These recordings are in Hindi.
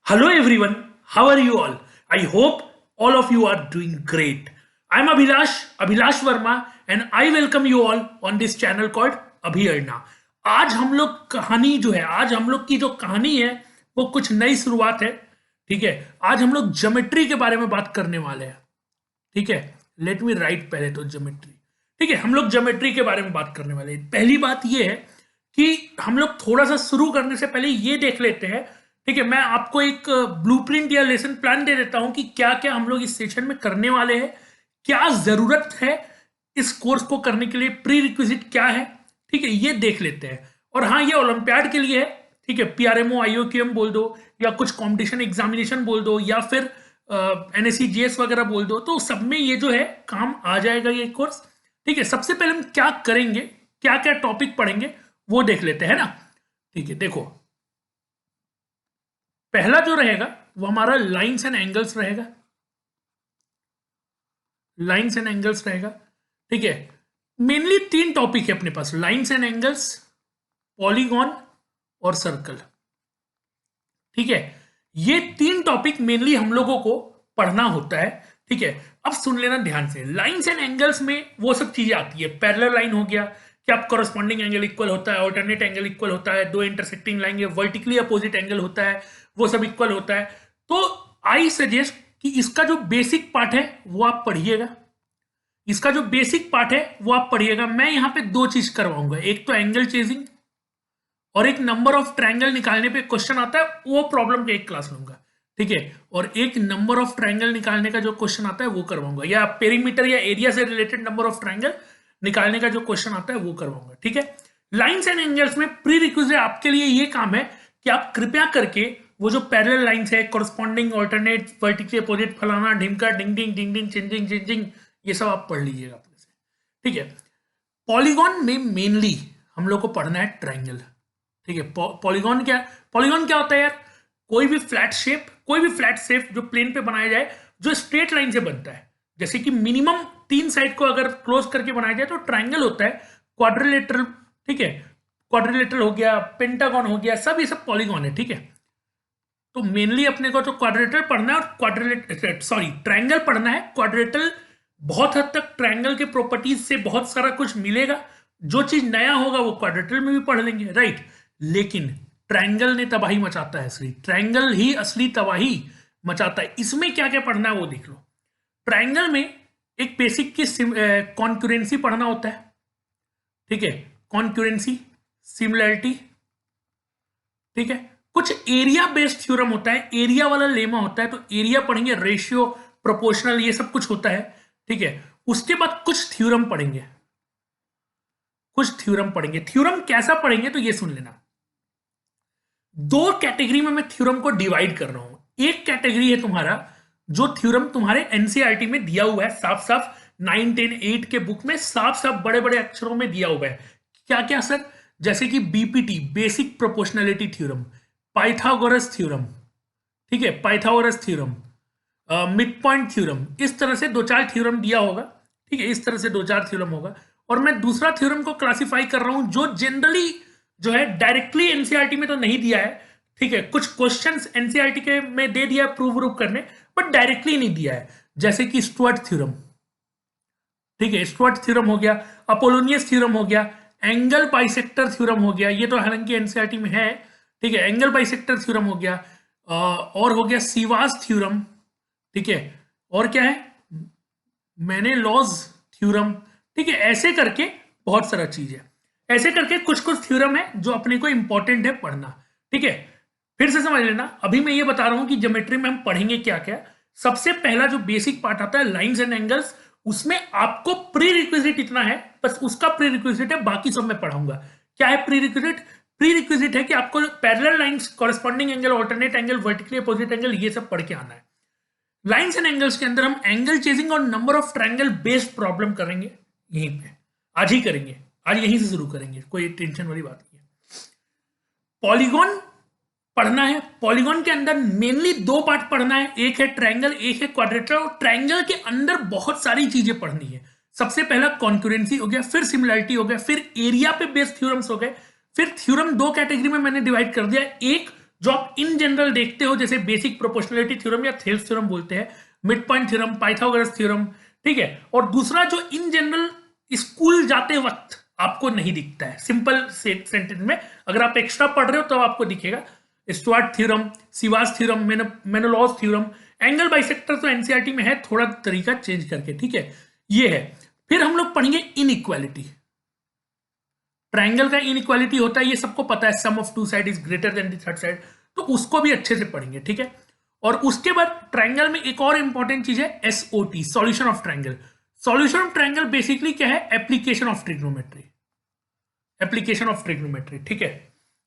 Hello everyone, how are you all? I hope all of you are doing great. I'm Abhilash Verma, and I welcome you all on this channel called अभी अड़ना। आज हम लोग कहानी जो है, आज हम लोग की जो कहानी है वो कुछ नई शुरुआत है। ठीक है, आज हम लोग ज्योमेट्री के बारे में बात करने वाले हैं। ठीक है, लेट मी राइट पहले तो ज्योमेट्री। ठीक है, हम लोग ज्योमेट्री के बारे में बात करने वाले हैं। पहली बात ये है कि हम लोग थोड़ा सा शुरू करने से पहले ये देख लेते हैं। ठीक है, मैं आपको एक ब्लूप्रिंट या लेसन प्लान दे देता हूं कि क्या क्या हम लोग इस सेशन में करने वाले हैं, क्या जरूरत है इस कोर्स को करने के लिए, प्री रिक्विजिट क्या है। ठीक है, ये देख लेते हैं। और हाँ, ये ओलंपियाड के लिए है। ठीक है, पीआरएमओ आईओक्यूएम बोल दो या कुछ कंपटीशन एग्जामिनेशन बोल दो या फिर एनएससी जीएस वगैरह बोल दो, तो सब में ये जो है काम आ जाएगा ये कोर्स। ठीक है, सबसे पहले हम क्या करेंगे, क्या क्या टॉपिक पढ़ेंगे वो देख लेते हैं ना। ठीक है, देखो पहला जो रहेगा वो हमारा लाइंस एंड एंगल्स रहेगा। लाइंस एंड एंगल्स रहेगा। ठीक है, मेनली तीन टॉपिक है अपने पास, लाइंस एंड एंगल्स, पॉलीगॉन और सर्कल। ठीक है, ये तीन टॉपिक मेनली हम लोगों को पढ़ना होता है। ठीक है, अब सुन लेना ध्यान से। लाइंस एंड एंगल्स में वो सब चीजें आती है। पैरेलल लाइन हो गया कि आप कॉरस्पॉन्डिंग एंगल इक्वल होता है, ऑल्टरनेट एंगल इक्वल होता है, दो intersecting line vertically opposite angle होता है, वो सब इक्वल होता है। तो आई सजेस्ट कि इसका जो बेसिक पार्ट है वो आप पढ़िएगा। इसका जो बेसिक पार्ट है वो आप पढ़िएगा। मैं यहां पे दो चीज करवाऊंगा, एक तो एंगल चेजिंग और एक नंबर ऑफ ट्रायंगल निकालने पे क्वेश्चन आता है, वो प्रॉब्लम का एक क्लास लूंगा। ठीक है, और एक नंबर ऑफ ट्रायंगल निकालने का जो क्वेश्चन आता है वो करवाऊंगा, या पेरीमीटर या एरिया से रिलेटेड नंबर ऑफ ट्रायंगल निकालने का जो क्वेश्चन आता है वो करवाऊंगा। ठीक है, लाइंस एंड एंगल्स में प्री रिक्विजिट आपके लिए ये काम है कि आप कृपया करके वो जो पैरेलल लाइंस है, कॉरस्पॉन्डिंग, ऑल्टरनेट, वर्टिकली अपोजिट, फलाना ढिमका, डिंग डिंग डिंग डिंग, चिंजिंग चिंजिंग, ये सब आप पढ़ लीजिएगा अपने से। ठीक है, पॉलीगॉन में मेनली हम लोग को पढ़ना है ट्रायंगल। ठीक है, पॉलीगॉन क्या होता है यार? कोई भी फ्लैट शेप, कोई भी फ्लैट शेप जो प्लेन पे बनाया जाए, जो स्ट्रेट लाइन से बनता है। जैसे कि मिनिमम तीन साइड को अगर क्लोज करके बनाया जाए तो ट्रायंगल होता है, क्वाड्रिलेटरल। ठीक है, क्वाड्रिलेटरल हो गया, पेंटागन हो गया, सब ये सब पॉलीगॉन है। ठीक है, तो मेनली अपने को तो क्वाड्रिलेटरल पढ़ना है और ट्रायंगल पढ़ना है। क्वाड्रिलेटरल बहुत हद तक ट्रायंगल के प्रॉपर्टीज से बहुत सारा कुछ मिलेगा। जो चीज नया होगा वो क्वाड्रिलेटरल में भी पढ़ लेंगे, राइट। लेकिन ट्रायंगल ने तबाही मचाता है, असली ट्रायंगल ही असली तबाही मचाता है। इसमें क्या क्या पढ़ना है वो देख लो। ट्रायंगल में एक बेसिक की कॉन्क्यूरेंसी पढ़ना होता है। ठीक है, कॉन्क्यूरेंसी, सिमिलैरिटी। ठीक है, कुछ एरिया बेस्ड थ्योरम होता है, एरिया वाला लेमा होता है, तो एरिया पढ़ेंगे, रेशियो, प्रोपोर्शनल, ये सब कुछ होता है। ठीक है, उसके बाद कुछ थ्योरम पढ़ेंगे, थ्योरम कैसा पढ़ेंगे तो ये सुन लेना। दो कैटेगरी में मैं थ्योरम को डिवाइड कर रहा हूं। एक कैटेगरी है तुम्हारा जो थ्योरम तुम्हारे एनसीईआरटी में दिया हुआ है, साफ साफ 9, 10, 8 के बुक में साफ साफ बड़े बड़े अक्षरों में दिया हुआ है। क्या क्या सर? जैसे कि BPT, basic proportionality theorem, Pythagoras theorem. ठीक है, Pythagoras theorem, mid point theorem, इस तरह से दो चार थ्योरम दिया होगा। ठीक है, इस तरह से दो चार थ्योरम होगा। और मैं दूसरा थ्योरम को क्लासिफाई कर रहा हूं जो जनरली जो है डायरेक्टली एनसीईआरटी में तो नहीं दिया है। ठीक है, कुछ क्वेश्चंस एनसीईआरटी के में दे दिया है प्रूव करने, बट डायरेक्टली नहीं दिया है, जैसे कि स्टुअर्ट थ्योरम। ठीक है, स्टुअर्ट थ्योरम हो गया, अपोलोनियस थ्योरम हो गया, एंगल बाइसेक्टर थ्योरम हो गया, ये तो हालांकि एनसीईआरटी में है। ठीक है, एंगल बाइसेक्टर थ्योरम हो गया, और हो गया सीवास थ्योरम। ठीक है, और क्या है, मेनेलॉज थ्योरम। ठीक है, ऐसे करके बहुत सारा चीज है, ऐसे करके कुछ कुछ थ्योरम है जो अपने को इंपॉर्टेंट है पढ़ना। ठीक है, फिर से समझ लेना, अभी मैं ये बता रहा हूं कि ज्योमेट्री में हम पढ़ेंगे क्या क्या। सबसे पहला जो बेसिक पार्ट आता है लाइंस एंड एंगल्स, उसमें आपको प्री रिक्विजिट इतना है, बस उसका प्री रिक्विजिट है, बाकी सब मैं पढ़ाऊंगा। क्या है प्री रिक्विजिट? प्री रिक्विजिट है कि आपको parallel lines, corresponding angle, alternate angle, vertically opposite angle, ये सब पढ़ के आना है। लाइंस एंड एंगल्स के अंदर हम एंगल चेजिंग और number of triangle based problem करेंगे, यहीं पे आज ही करेंगे, आज यहीं से शुरू करेंगे, कोई टेंशन वाली बात नहीं है। पॉलीगॉन पढ़ना है, पॉलीगॉन के अंदर मेनली दो पार्ट पढ़ना है, एक है ट्रायंगल, एक है क्वाड्रेटर। और ट्रायंगल के अंदर बहुत सारी चीजें पढ़नी है। सबसे पहला कॉन्क्यूरेंसी हो गया, फिर सिमिलैरिटी हो गया, फिर एरिया पे बेस्ड थ्योरम्स हो गए, फिर थ्योरम दो कैटेगरी में मैंने डिवाइड कर दिया, एक जो आप इन जनरल देखते हो, जैसे बेसिक प्रोपोर्शनलिटी थ्योरम या थेल्स थ्योरम बोलते हैं, mid point theorem, Pythagoras theorem, ठीक है। और दूसरा जो इन जनरल स्कूल जाते वक्त आपको नहीं दिखता है, सिंपल सेंटेंस में अगर आप एक्स्ट्रा पढ़ रहे हो तो आपको दिखेगा, Stuart theorem, सिवास theorem, मेनोलॉज theorem. Angle bisector तो एनसीईआरटी में है, थोड़ा तरीका चेंज करके, ठीक है, ये है। फिर हम लोग पढ़ेंगे इनइक्वालिटी। ट्राइंगल का इनइक्वालिटी होता है, ये सबको पता है, sum of two side is greater than the third side, तो उसको भी अच्छे से पढ़ेंगे, ठीक है। और उसके बाद ट्राइंगल में एक और इंपॉर्टेंट चीज है SOT, solution of triangle. Solution of triangle basically क्या है? Application of trigonometry, application of trigonometry, ठीक है,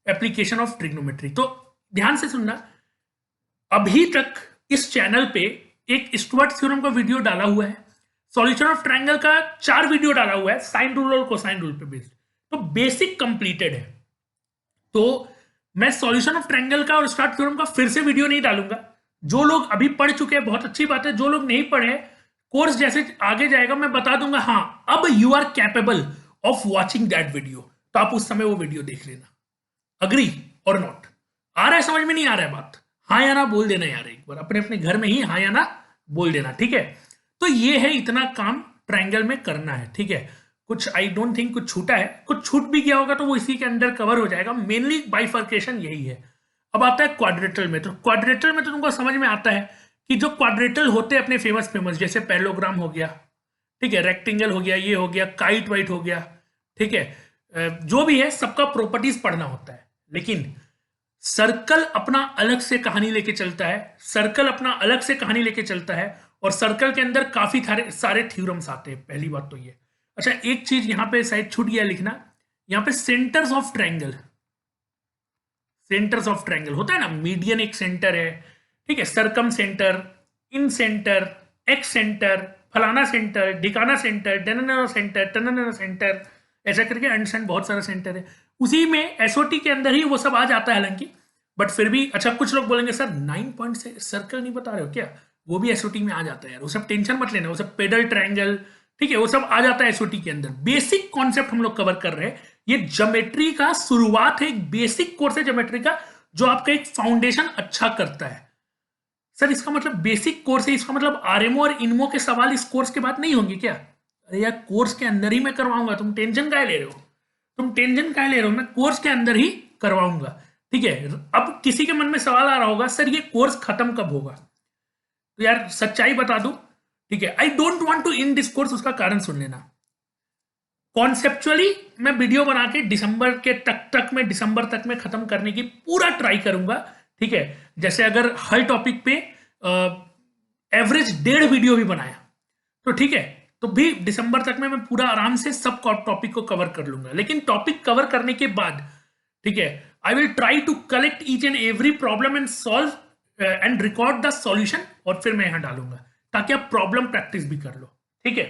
एप्लीकेशन ऑफ ट्रिग्नोमेट्री। तो ध्यान से सुनना, अभी तक इस चैनल पे एक स्टुअर्ट थ्योरम का वीडियो डाला हुआ है, सॉल्यूशन ऑफ ट्राइंगल का 4 वीडियो डाला हुआ है, साइन रूल और कोसाइन रूल पे बेस्ड, तो बेसिक कंप्लीटेड है। तो मैं सॉल्यूशन ऑफ ट्राइंगल का और स्टुअर्ट थ्योरम का फिर से वीडियो नहीं डालूंगा। जो लोग अभी पढ़ चुके हैं बहुत अच्छी बात है, जो लोग नहीं पढ़े, कोर्स जैसे आगे जाएगा मैं बता दूंगा, हाँ अब you are capable of watching that video, तो आप उस समय वो वीडियो देख लेना। अग्री और नॉट? आ रहा है समझ में? नहीं आ रहा है बात? हाँ या ना बोल देना यार, एक बार अपने अपने घर में ही हाँ या ना बोल देना, ठीक है। तो ये है, इतना काम ट्राइंगल में करना है, ठीक है। कुछ आई डोंट थिंक कुछ छूटा है, कुछ छूट भी गया होगा तो वो इसी के अंदर कवर हो जाएगा। मेनली बाइफर्केशन यही है। अब आता है क्वाड्रेटल में। तो क्वाड्रेटल में तो तुमको समझ में आता है कि जो क्वाड्रेटल होते हैं अपने फेमस जैसे पैरेललोग्राम हो गया, ठीक है, रेक्टेंगल हो गया, ये हो गया, काइट वाइट हो गया, ठीक है, जो भी है सबका प्रॉपर्टीज पढ़ना होता है। लेकिन सर्कल अपना अलग से कहानी लेके चलता है, सर्कल अपना अलग से कहानी लेके चलता है, और सर्कल के अंदर काफी सारे थ्योरम्स आते हैं। पहली बात तो ये। अच्छा, एक चीज यहां पे शायद छूट गया लिखना, यहां पे centres of triangle, centres of triangle होता है ना, मीडियन एक सेंटर है, ठीक है, सरकम सेंटर, इन सेंटर, एक्स सेंटर, फलाना सेंटर, ढिकाना सेंटर, डेनाना सेंटर, टनाना सेंटर, ऐसा करके अंडरस्टैंड बहुत सारा सेंटर है। उसी में एसओटी के अंदर ही वो सब आ जाता है हालांकि, बट फिर भी। अच्छा, कुछ लोग बोलेंगे सर 9 पॉइंट से सर्कल नहीं बता रहे हो क्या? वो भी एसओटी में आ जाता है यार, वो सब टेंशन मत लेना, वो सब पेडल ट्रायंगल, ठीक है, वो सब आ जाता है एसओटी के अंदर। बेसिक कॉन्सेप्ट हम लोग कवर कर रहे हैं। ये ज्योमेट्री का शुरुआत है, एक बेसिक कोर्स है ज्योमेट्री का, जो आपका एक फाउंडेशन अच्छा करता है। सर इसका मतलब बेसिक कोर्स है, इसका मतलब आरएमओ और इनमो के सवाल इस कोर्स के बाद नहीं होंगे क्या? अरे यार, कोर्स के अंदर ही मैं करवाऊंगा, तुम टेंशन काहे ले रहे हो? तुम टेंशन काहे ले रहे हो? मैं कोर्स के अंदर ही करवाऊंगा, ठीक है। अब किसी के मन में सवाल आ रहा होगा, सर ये कोर्स खत्म कब होगा? तो यार सच्चाई बता दूं, ठीक है, I don't want to in this course, उसका कारण सुन लेना। कॉन्सेप्चुअली मैं वीडियो बना के दिसंबर के तक में, दिसंबर तक में खत्म करने की पूरा ट्राई करूंगा, ठीक है। जैसे अगर हर टॉपिक पे एवरेज 1.5 वीडियो भी बनाया तो ठीक है, तो भी दिसंबर तक में मैं पूरा आराम से सब टॉपिक को कवर कर लूंगा। लेकिन टॉपिक कवर करने के बाद, ठीक है, I will try to collect each and every problem and solve and record the solution, और फिर मैं यहां डालूंगा ताकि आप प्रॉब्लम प्रैक्टिस भी कर लो, ठीक है।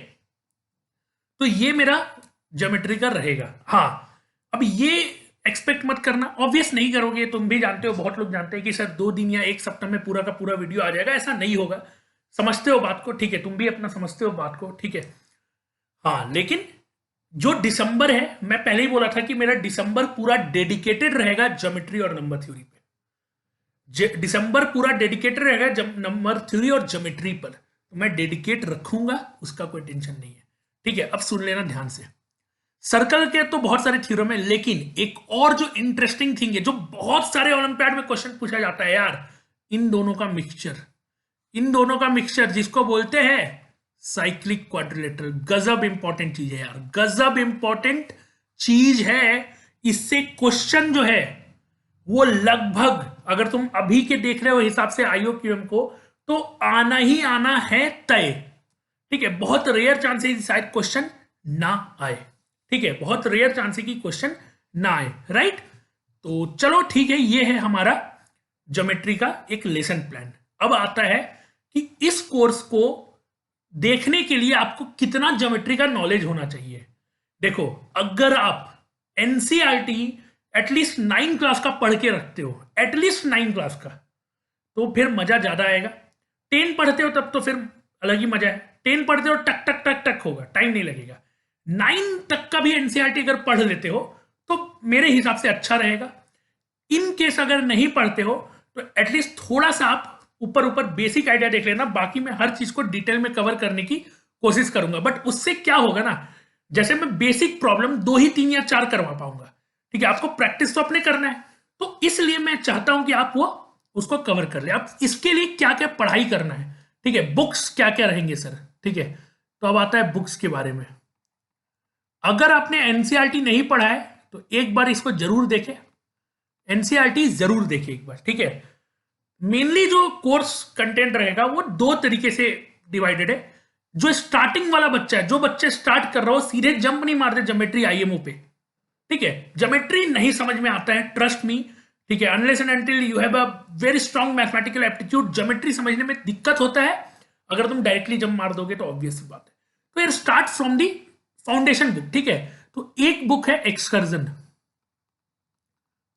तो ये मेरा ज्योमेट्री का रहेगा। हाँ, अब ये एक्सपेक्ट मत करना, ऑब्वियस नहीं करोगे, तुम भी जानते हो, बहुत लोग जानते हैं कि सर 2 दिन या 1 सप्ताह में पूरा का पूरा वीडियो आ जाएगा, ऐसा नहीं होगा। समझते हो बात को, ठीक है, तुम भी अपना समझते हो बात को, ठीक है। हाँ, लेकिन जो दिसंबर है, मैं पहले ही बोला था कि मेरा दिसंबर पूरा डेडिकेटेड रहेगा ज्योमेट्री और नंबर थ्योरी पे। दिसंबर पूरा डेडिकेटेड रहेगा नंबर थ्योरी और ज्योमेट्री पर, तो मैं डेडिकेट रखूंगा, उसका कोई टेंशन नहीं है, ठीक है। अब सुन लेना ध्यान से। सर्कल के तो बहुत सारे थ्योरम है, लेकिन एक और जो इंटरेस्टिंग थिंग है, जो बहुत सारे ओलंपियाड में क्वेश्चन पूछा जाता है यार, इन दोनों का मिक्सचर, इन दोनों का मिक्सचर, जिसको बोलते हैं साइक्लिक क्वाड्रिलेटरल। गजब इंपॉर्टेंट चीज है यार, गजब इंपॉर्टेंट चीज है। इससे क्वेश्चन जो है वो लगभग, अगर तुम अभी के देख रहे हो हिसाब से आईओक्यूएम को, तो आना ही आना है तय, ठीक है। बहुत रेयर चांसेस शायद क्वेश्चन ना आए, ठीक है, बहुत रेयर चांसेस की क्वेश्चन ना आए, राइट। तो चलो ठीक है, ये है हमारा ज्योमेट्री का एक लेसन प्लान। अब आता है कि इस कोर्स को देखने के लिए आपको कितना ज्योमेट्री का नॉलेज होना चाहिए। देखो, अगर आप एनसीईआरटी एटलीस्ट 9 क्लास का पढ़ के रखते हो, एटलीस्ट 9 क्लास का, तो फिर मजा ज्यादा आएगा। 10 पढ़ते हो तब तो फिर अलग ही मजा है। 10 पढ़ते हो टक टक टक टक होगा, टाइम नहीं लगेगा। 9 तक का भी एनसीईआरटी अगर पढ़ लेते हो तो मेरे हिसाब से अच्छा रहेगा। इन केस अगर नहीं पढ़ते हो तो एटलीस्ट थोड़ा सा आप ऊपर ऊपर बेसिक आइडिया देख लेना, बाकी मैं हर चीज को डिटेल में कवर करने की कोशिश करूंगा। बट उससे क्या होगा ना, जैसे मैं बेसिक प्रॉब्लम 2 ही 3 या 4 करवा पाऊंगा, ठीक है, आपको प्रैक्टिस तो अपने करना है, तो इसलिए मैं चाहता हूं कि आप वो उसको कवर कर ले। आप इसके लिए क्या क्या पढ़ाई करना है, ठीक है, बुक्स क्या क्या रहेंगे सर, ठीक है। तो अब आता है बुक्स के बारे में। अगर आपने एनसीईआरटी नहीं पढ़ा है तो एक बार इसको जरूर देखें, एनसीईआरटी जरूर देखें एक बार, ठीक है। मेनली जो कोर्स कंटेंट रहेगा वो 2 तरीके से डिवाइडेड है। जो स्टार्टिंग वाला बच्चा है, जो बच्चे स्टार्ट कर रहा हो, सीधे जंप नहीं मारते ज्योमेट्री आईएमओ पे, ठीक है। ज्योमेट्री नहीं समझ में आता है, ट्रस्ट मी, ठीक है, unless and until you have a very strong mathematical aptitude, geometry समझने में दिक्कत होता है। अगर तुम डायरेक्टली जंप मार दोगे तो ऑब्वियस सी बात है। तो यार start from the foundation book, ठीक है। तो एक बुक है एक्सकर्जन,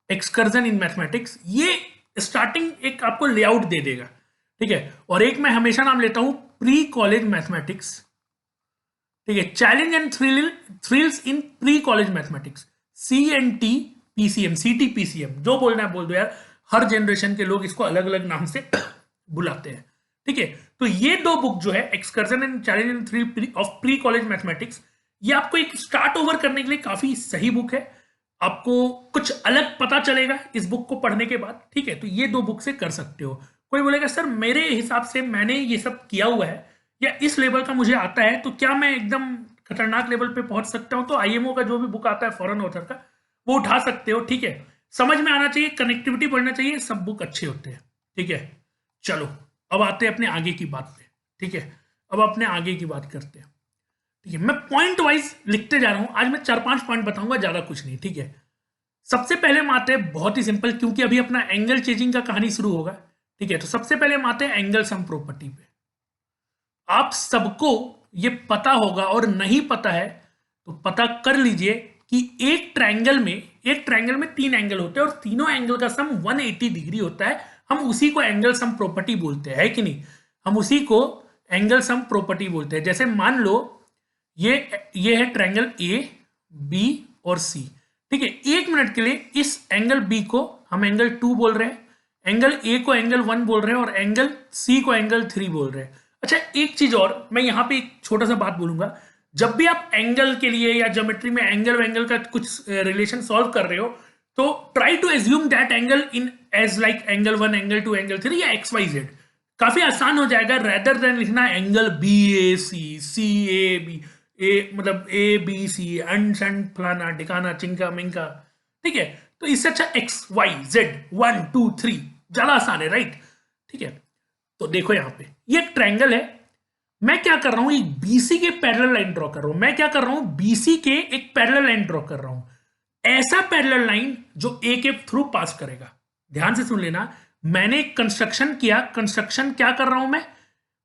एक्सकर्जन इन मैथमेटिक्स, ये स्टार्टिंग एक आपको लेआउट दे देगा, ठीक है। और एक मैं हमेशा नाम लेता हूं प्री कॉलेज मैथमेटिक्स, ठीक है, challenge and thrills in pre college mathematics, CNT PCM, CT PCM, जो बोलना है बोल दो यार, हर जनरेशन के लोग इसको अलग अलग नाम से बुलाते हैं, ठीक है। तो ये 2 बुक जो है, excursion and challenge and thrill of pre college mathematics, ये आपको एक स्टार्ट ओवर करने के लिए काफी सही बुक है। आपको कुछ अलग पता चलेगा इस बुक को पढ़ने के बाद, ठीक है। तो ये 2 बुक से कर सकते हो। कोई बोलेगा सर मेरे हिसाब से मैंने ये सब किया हुआ है या इस लेवल का मुझे आता है, तो क्या मैं एकदम खतरनाक लेवल पे पहुंच सकता हूं? तो आईएमओ का जो भी बुक आता है फॉरेन ऑथर का, वो उठा सकते हो, ठीक है। समझ में आना चाहिए, कनेक्टिविटी बढ़ना चाहिए, सब बुक अच्छे होते हैं, ठीक है। चलो अब आते हैं अपने आगे की बात पे, ठीक है। अब अपने आगे की बात करते हैं, ठीक है। मैं पॉइंट वाइज लिखते जा रहा हूं, आज मैं 4-5 पॉइंट बताऊंगा, ज्यादा कुछ नहीं, ठीक है। सबसे पहले हम आते हैं बहुत ही सिंपल, क्योंकि अभी अपना एंगल चेंजिंग का कहानी शुरू होगा, ठीक है। तो सबसे पहले हम आते हैं एंगल सम प्रॉपर्टी पे। आप सबको ये पता होगा, और नहीं पता है तो पता कर लीजिए कि एक ट्रायंगल में 3 एंगल होते हैं और तीनों एंगल का सम 180 डिग्री होता है। हम उसी को एंगल सम प्रॉपर्टी बोलते हैं, है कि नहीं? हम उसी को एंगल सम प्रॉपर्टी बोलते हैं। जैसे मान लो ये है ट्रायंगल A, B और C, ठीक है। 1 मिनट के लिए इस एंगल B को हम एंगल 2 बोल रहे हैं, एंगल A को एंगल 1 बोल रहे हैं और एंगल C को एंगल 3 बोल रहे हैं। अच्छा, एक चीज और मैं यहां पे एक छोटा सा बात बोलूंगा। जब भी आप एंगल के लिए या ज्योमेट्री में एंगल का कुछ रिलेशन सॉल्व कर रहे हो, तो try to assume that angle in as like angle 1, angle 2, angle 3 या XYZ। काफी आसान हो जाएगा, रेदर देन लिखना एंगल BAC, CAB, मतलब ABC, अंड फलाना ढिकाना चिंका मिंका, ठीक है। तो इससे अच्छा XYZ 1 2 3 ज्यादा आसान है, राइट? ठीक है। तो देखो यहां पे ये एक ट्रायंगल है, मैं क्या कर रहा हूं, एक BC के पैरेलल लाइन ड्रॉ कर रहा हूं। मैं क्या कर रहा हूं, BC के एक पैरेलल लाइन ड्रॉ कर रहा हूं, ऐसा पैरेलल लाइन जो A के थ्रू पास करेगा। ध्यान से सुन लेना, मैंने कंस्ट्रक्शन किया, कंस्ट्रक्शन क्या कर रहा हूं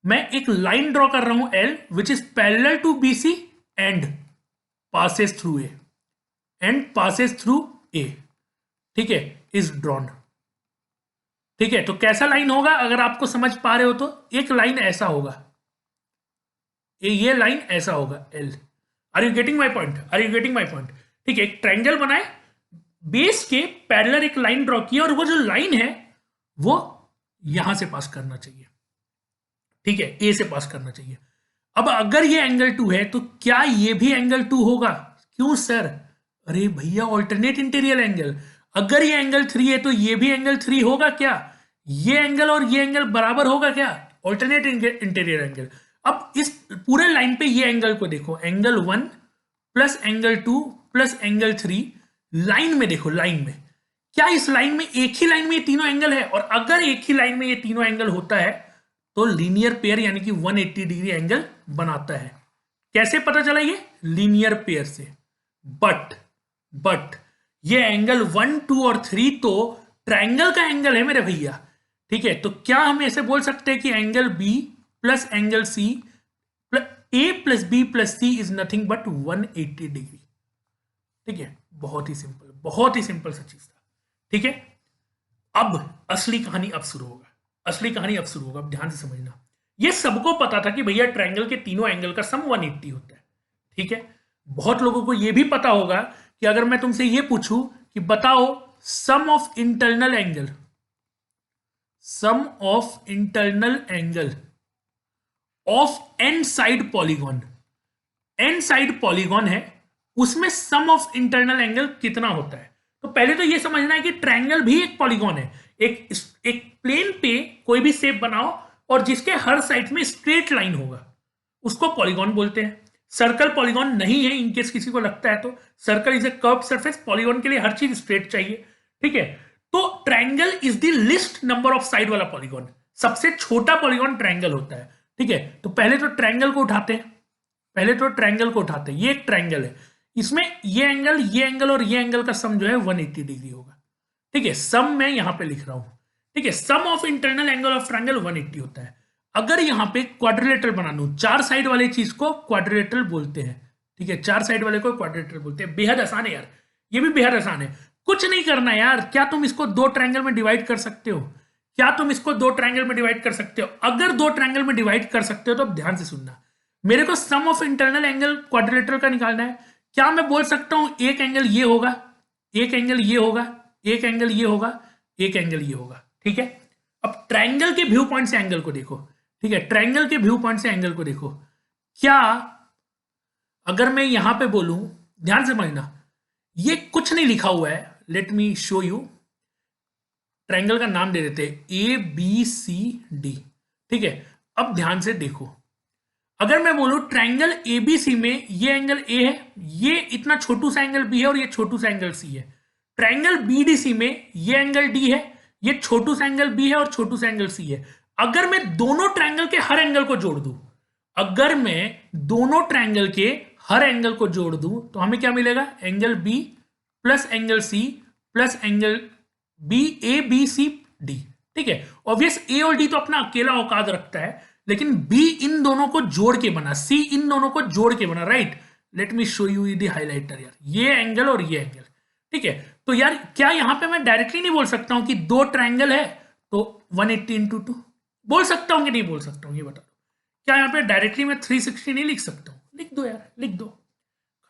मैं एक लाइन ड्रॉ कर रहा हूं L which is parallel to BC and passes through A, ठीक है, इज ड्रॉन, ठीक है। तो कैसा लाइन होगा, अगर आपको समझ पा रहे हो तो एक लाइन ऐसा होगा, ये लाइन ऐसा होगा L। Are you getting my point? ठीक है, एक ट्रायंगल बनाए, बेस के पैरेलल एक लाइन ड्रॉ किया, और वो जो लाइन है वो यहां से पास करना चाहिए, ठीक है, A से पास करना चाहिए। अब अगर ये एंगल 2 है तो क्या ये भी एंगल 2 होगा? क्यों सर? अरे भैया, ऑल्टरनेट इंटीरियर एंगल। अगर ये एंगल 3 है तो ये भी एंगल 3 होगा क्या? ये एंगल और ये एंगल बराबर होगा क्या? Alternate interior angle. अब इस पूरे लाइन पे ये एंगल को देखो, angle 1 plus angle 2 plus angle 3, line में देखो, लाइन में क्या इस लाइन में, एक ही लाइन में ये तीनों एंगल है? और अगर एक ही लाइन में ये तीनों एंगल होता है तो लीनियर पेयर यानी कि 180 डिग्री एंगल बनाता है। कैसे पता चला? ये लीनियर पेयर से। बट ये एंगल 1, 2 और 3 तो ट्रायंगल का एंगल है मेरे भैया, ठीक है। तो क्या हम ऐसे बोल सकते हैं कि angle B plus angle C, A plus B plus C is nothing but 180 degree, ठीक है। बहुत ही सिंपल सा चीज था, ठीक है। अब असली कहानी अब शुरू होगा, अब ध्यान से समझना। ये सबको पता था कि भैया ट्रायंगल के तीनों एंगल का सम 180 होता है, ठीक है। बहुत लोगों को यह भी पता होगा कि अगर मैं तुमसे यह पूछूं कि बताओ sum of internal angle, sum of internal angle of n side polygon, n side polygon है, उसमें सम ऑफ इंटरनल एंगल कितना होता है। तो पहले तो ये समझना है कि ट्रायंगल भी एक पॉलीगॉन है। एक प्लेन पे कोई भी शेप बनाओ और जिसके हर साइड में स्ट्रेट लाइन होगा उसको पॉलीगॉन बोलते हैं। सर्कल पॉलीगॉन नहीं है, इनकेस किसी को लगता है तो। Circle is a curved surface, polygon के लिए हर चीज स्ट्रेट चाहिए, ठीक है। तो triangle is the list number of side वाला पॉलीगॉन, सबसे छोटा पॉलीगॉन ट्रायंगल होता है, ठीक है। तो पहले तो ट्रायंगल को उठाते हैं, पहले तो ट्रायंगल को उठाते हैं। ये एक ट्रायंगल है, इसमें ये एंगल और ये एंगल का सम जो है 180 डिग्री होगा, ठीक है। सम मैं यहां पे लिख रहा हूं, ठीक है। Sum of internal angle of triangle 180 होता है। अगर यहां पे क्वाड्रिलेटरल बना लूं, चार साइड वाले चीज को क्वाड्रिलेटरल बोलते हैं, ठीक है। चार साइड वाले को क्वाड्रिलेटरल बोलते हैं। बेहद आसान है यार, ये भी बेहद आसान है, कुछ नहीं करना यार। क्या तुम इसको दो ट्रायंगल में डिवाइड कर सकते हो? क्या तुम इसको दो ट्रायंगल में डिवाइड कर सकते हो? अगर दो ट्रायंगल में डिवाइड कर सकते हो तो अब ध्यान से सुनना। मेरे को sum of internal angle quadrilateral का निकालना है। क्या मैं बोल सकता हूं एक एंगल ये होगा, एक एंगल ये होगा, एक एंगल ये होगा, एक एंगल ये होगा, ठीक है। अब ट्रायंगल के व्यू पॉइंट से एंगल को देखो, ठीक है। ट्रायंगल के व्यू पॉइंट से एंगल को देखो। क्या अगर मैं यहां पे बोलूं, ध्यान से समझना, ये कुछ नहीं लिखा हुआ है, let me show you. Triangle का नाम दे देते हैं ए बी सी डी, ठीक है। अब ध्यान से देखो, अगर मैं बोलूं ट्रायंगल एबीसी में ये एंगल ए है, ये इतना छोटू सा एंगल बी है और ये छोटू सा एंगल सी है। ट्रायंगल बीडीसी में ये एंगल डी है, ये छोटू सा एंगल बी है और छोटू सा एंगल सी है। अगर मैं दोनों ट्रायंगल के हर एंगल को जोड़ दूं, अगर मैं दोनों ट्रायंगल के हर एंगल को जोड़ दूं तो हमें क्या मिलेगा? Angle B plus angle C plus angle B, A B C D, ठीक है। ऑब्वियस ए और डी तो अपना अकेला औकात रखता है, लेकिन बी इन दोनों को जोड़ के बना, सी इन दोनों को जोड़ के बना, right. Let me show you the highlighter यार, ये एंगल और ये एंगल, ठीक है। तो यार क्या यहां पे मैं डायरेक्टली नहीं बोल सकता हूं कि दो ट्रायंगल है तो 180 इंटू 2 बोल सकता हूं कि नहीं बोल सकता हूं? ये बता दो। क्या यहां पे डायरेक्टली मैं 360 नहीं लिख सकता हूं? लिख दो यार, लिख दो,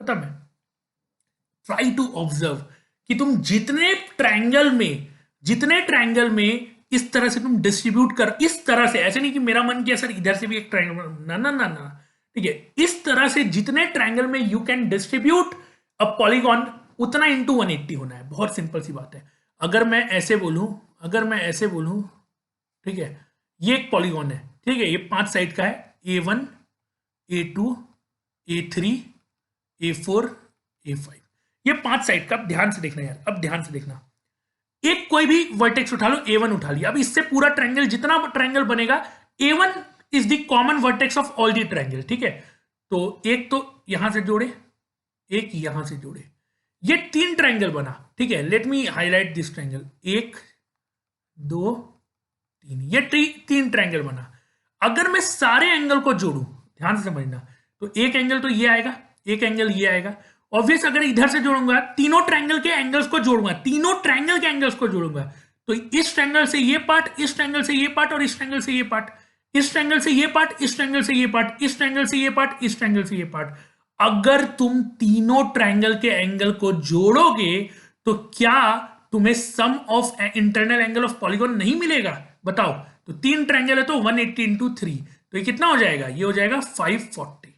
खत्म है। ट्राई टू ऑब्जर्व कि तुम जितने ट्रायंगल में इस तरह से तुम डिस्ट्रीब्यूट कर, इस तरह से, ऐसे नहीं कि मेरा मन किया सर इधर से भी एक ट्रायंगल, ना ना ना ना, ठीक है। इस तरह से जितने ट्रायंगल में you can distribute a polygon उतना इंटू 180 होना है। बहुत सिंपल सी बात है। अगर मैं ऐसे बोलूं, ठीक है, ये एक पॉलीगॉन है, ठीक है, ये 5 साइड का है, A1 A2 A3 A4 A5, ये 5 साइड का। अब ध्यान से देखना यार, अब ध्यान से देखना। एक कोई भी वर्टेक्स उठा लो, A1 उठा लिया। अब इससे पूरा ट्रायंगल, जितना ट्रायंगल बनेगा, A1 is the common vertex of all the triangle, ठीक है। तो एक तो यहां से जोड़े, एक यहां से जोड़े, ये 3 ट्रायंगल बना, ठीक है। Let me highlight this triangle, 1 2 3, ये 3 ट्रायंगल बना। अगर मैं सारे एंगल को जोड़ू, ध्यान से समझना, तो एक एंगल तो ये आएगा, एक एंगल ये आएगा। ऑब्वियस अगर इधर से जोड़ूंगा, तीनों ट्रायंगल के एंगल्स को जोड़ूंगा, तीनों ट्रायंगल के एंगल्स को जोड़ूंगा, तो इस ट्रायंगल से ये पार्ट, इस ट्रायंगल से ये पार्ट और इस ट्रायंगल से ये पार्ट, इस ट्रायंगल से ये पार्ट, इस ट्रायंगल से ये पार्ट, इस ट्रायंगल से ये पार्ट, इस ट्रायंगल से ये पार्ट। अगर तुम तीनों ट्रायंगल के एंगल को जोड़ोगे तो क्या तुम्हें sum of internal angle of polygon नहीं मिलेगा? बताओ। तो 3 ट्रायंगल है तो 180 इंटू 3, तो ये कितना हो जाएगा? ये हो जाएगा 540।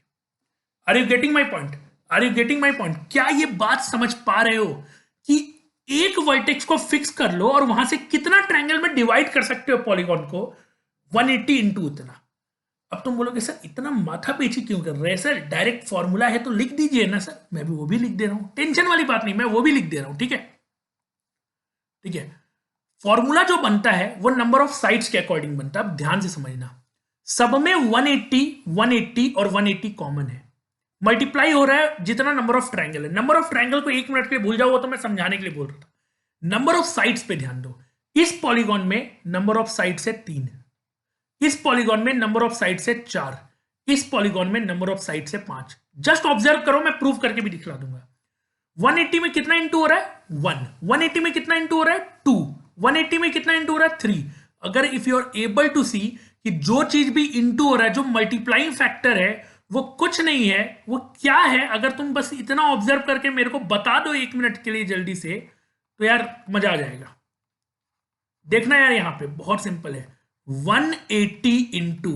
Are you getting my point? Are you getting my point? क्या ये बात समझ पा रहे हो कि एक वर्टेक्स को फिक्स कर लो और वहां से कितना ट्रायंगल में डिवाइड कर सकते हो पॉलीगॉन को? 180 इंटू उतना। अब तुम बोलोगे सर इतना माथा पेची क्यों कर रहे हैं सर, डायरेक्ट फॉर्मूला है तो लिख दीजिए ना सर। मैं भी वो भी लिख दे रहा हूं, टेंशन वाली बात नहीं, मैं वो भी लिख दे रहा हूं, ठीक है, ठीक है। फॉर्मूला जो बनता है वो नंबर ऑफ साइड्स के अकॉर्डिंग बनता है। अब ध्यान से समझना, सब में 180 180 और 180 कॉमन है, मल्टीप्लाई हो रहा है जितना नंबर ऑफ ट्रायंगल है। नंबर ऑफ ट्रायंगल को 1 मिनट के लिए भूल जाओ, वो तो मैं समझाने के लिए बोल रहा था। नंबर ऑफ साइड्स पे ध्यान दो। इस पॉलीगॉन में नंबर ऑफ साइड्स है 3, इस पॉलीगॉन में नंबर ऑफ साइड्स है 4, इस पॉलीगॉन में नंबर ऑफ साइड्स है 5। जस्ट ऑब्जर्व करो, मैं प्रूव करके भी दिखला दूंगा। 180 में कितना इंटू हो रहा है? 1। 180 में कितना इंटू हो रहा है? 2। 180 में कितना इंटू हो रहा है? 3। अगर if you are able to see कि जो चीज भी इंटू हो रहा है, जो मल्टीप्लाइंग फैक्टर है, वो कुछ नहीं है, वो क्या है, अगर तुम बस इतना ऑब्जर्व करके मेरे को बता दो 1 मिनट के लिए जल्दी से, तो यार मजा आ जाएगा। देखना यार, यहां पे बहुत सिंपल है, 180 इंटू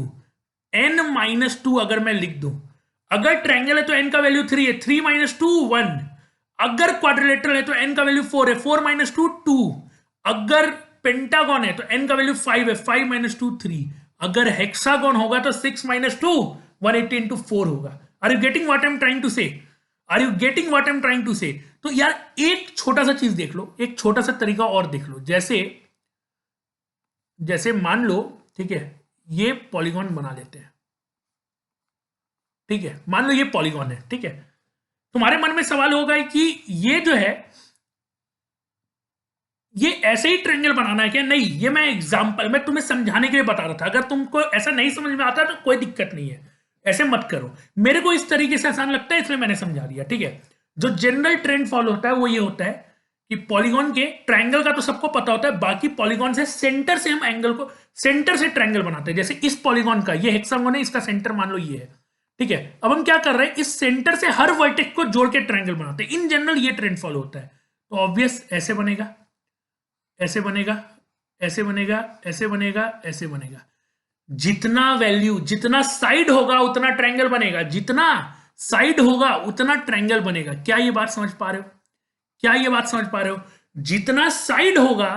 n-2 अगर मैं लिख दूं, अगर ट्रायंगल है तो n का वैल्यू 3 है, 3 - 2 1। अगर क्वाड्रिलेटरल है तो n का वैल्यू 4 है, 4 - 2 2। अगर पेंटागन है तो n का वैल्यू 5 है, 5 - 2 3। अगर हेक्सागन होगा तो 6 - 2 180 इंटू 4 होगा। Are you getting what I am trying to say? Are you getting what I am trying to say? तो यार एक छोटा सा चीज देख लो, एक छोटा सा तरीका और देख लो। जैसे जैसे मान लो, ठीक है, ये पॉलीगॉन बना लेते हैं, ठीक है, मान लो ये पॉलीगॉन है, ठीक है। तुम्हारे मन में सवाल होगा कि ये जो है ये ऐसे ही ट्रायंगल बनाना है क्या? नहीं, ये मैं एग्जांपल, मैं तुम्हें समझाने के लिए बता रहा था। अगर तुमको ऐसा नहीं समझ में आता तो कोई दिक्कत नहीं है, ऐसे मत करो। मेरे को इस तरीके से आसान लगता है इसलिए मैंने समझा दिया, ठीक है। जो जनरल ट्रेंड फॉलो होता है वो ये होता है कि पॉलीगॉन के, ट्रायंगल का तो सबको पता होता है, बाकी पॉलीगॉन से सेंटर से हम एंगल को, सेंटर से ट्रायंगल बनाते हैं। जैसे इस पॉलीगॉन का ये हेक्सागोन है, इसका सेंटर मान लो ये है, ठीक है। अब हम क्या कर रहे हैं, इस सेंटर से हर वर्टेक्स को जोड़ के ट्रायंगल बनाते हैं। इन जनरल ये ट्रेंड फॉलो होता है। तो ऑब्वियस ऐसे बनेगा, ऐसे बनेगा, ऐसे बनेगा, ऐसे बनेगा, ऐसे बनेगा। जितना वैल्यू, जितना साइड होगा उतना ट्रायंगल बनेगा, जितना साइड होगा उतना ट्रायंगल बनेगा। क्या ये बात समझ पा रहे हो? क्या ये बात समझ पा रहे हो? जितना साइड होगा,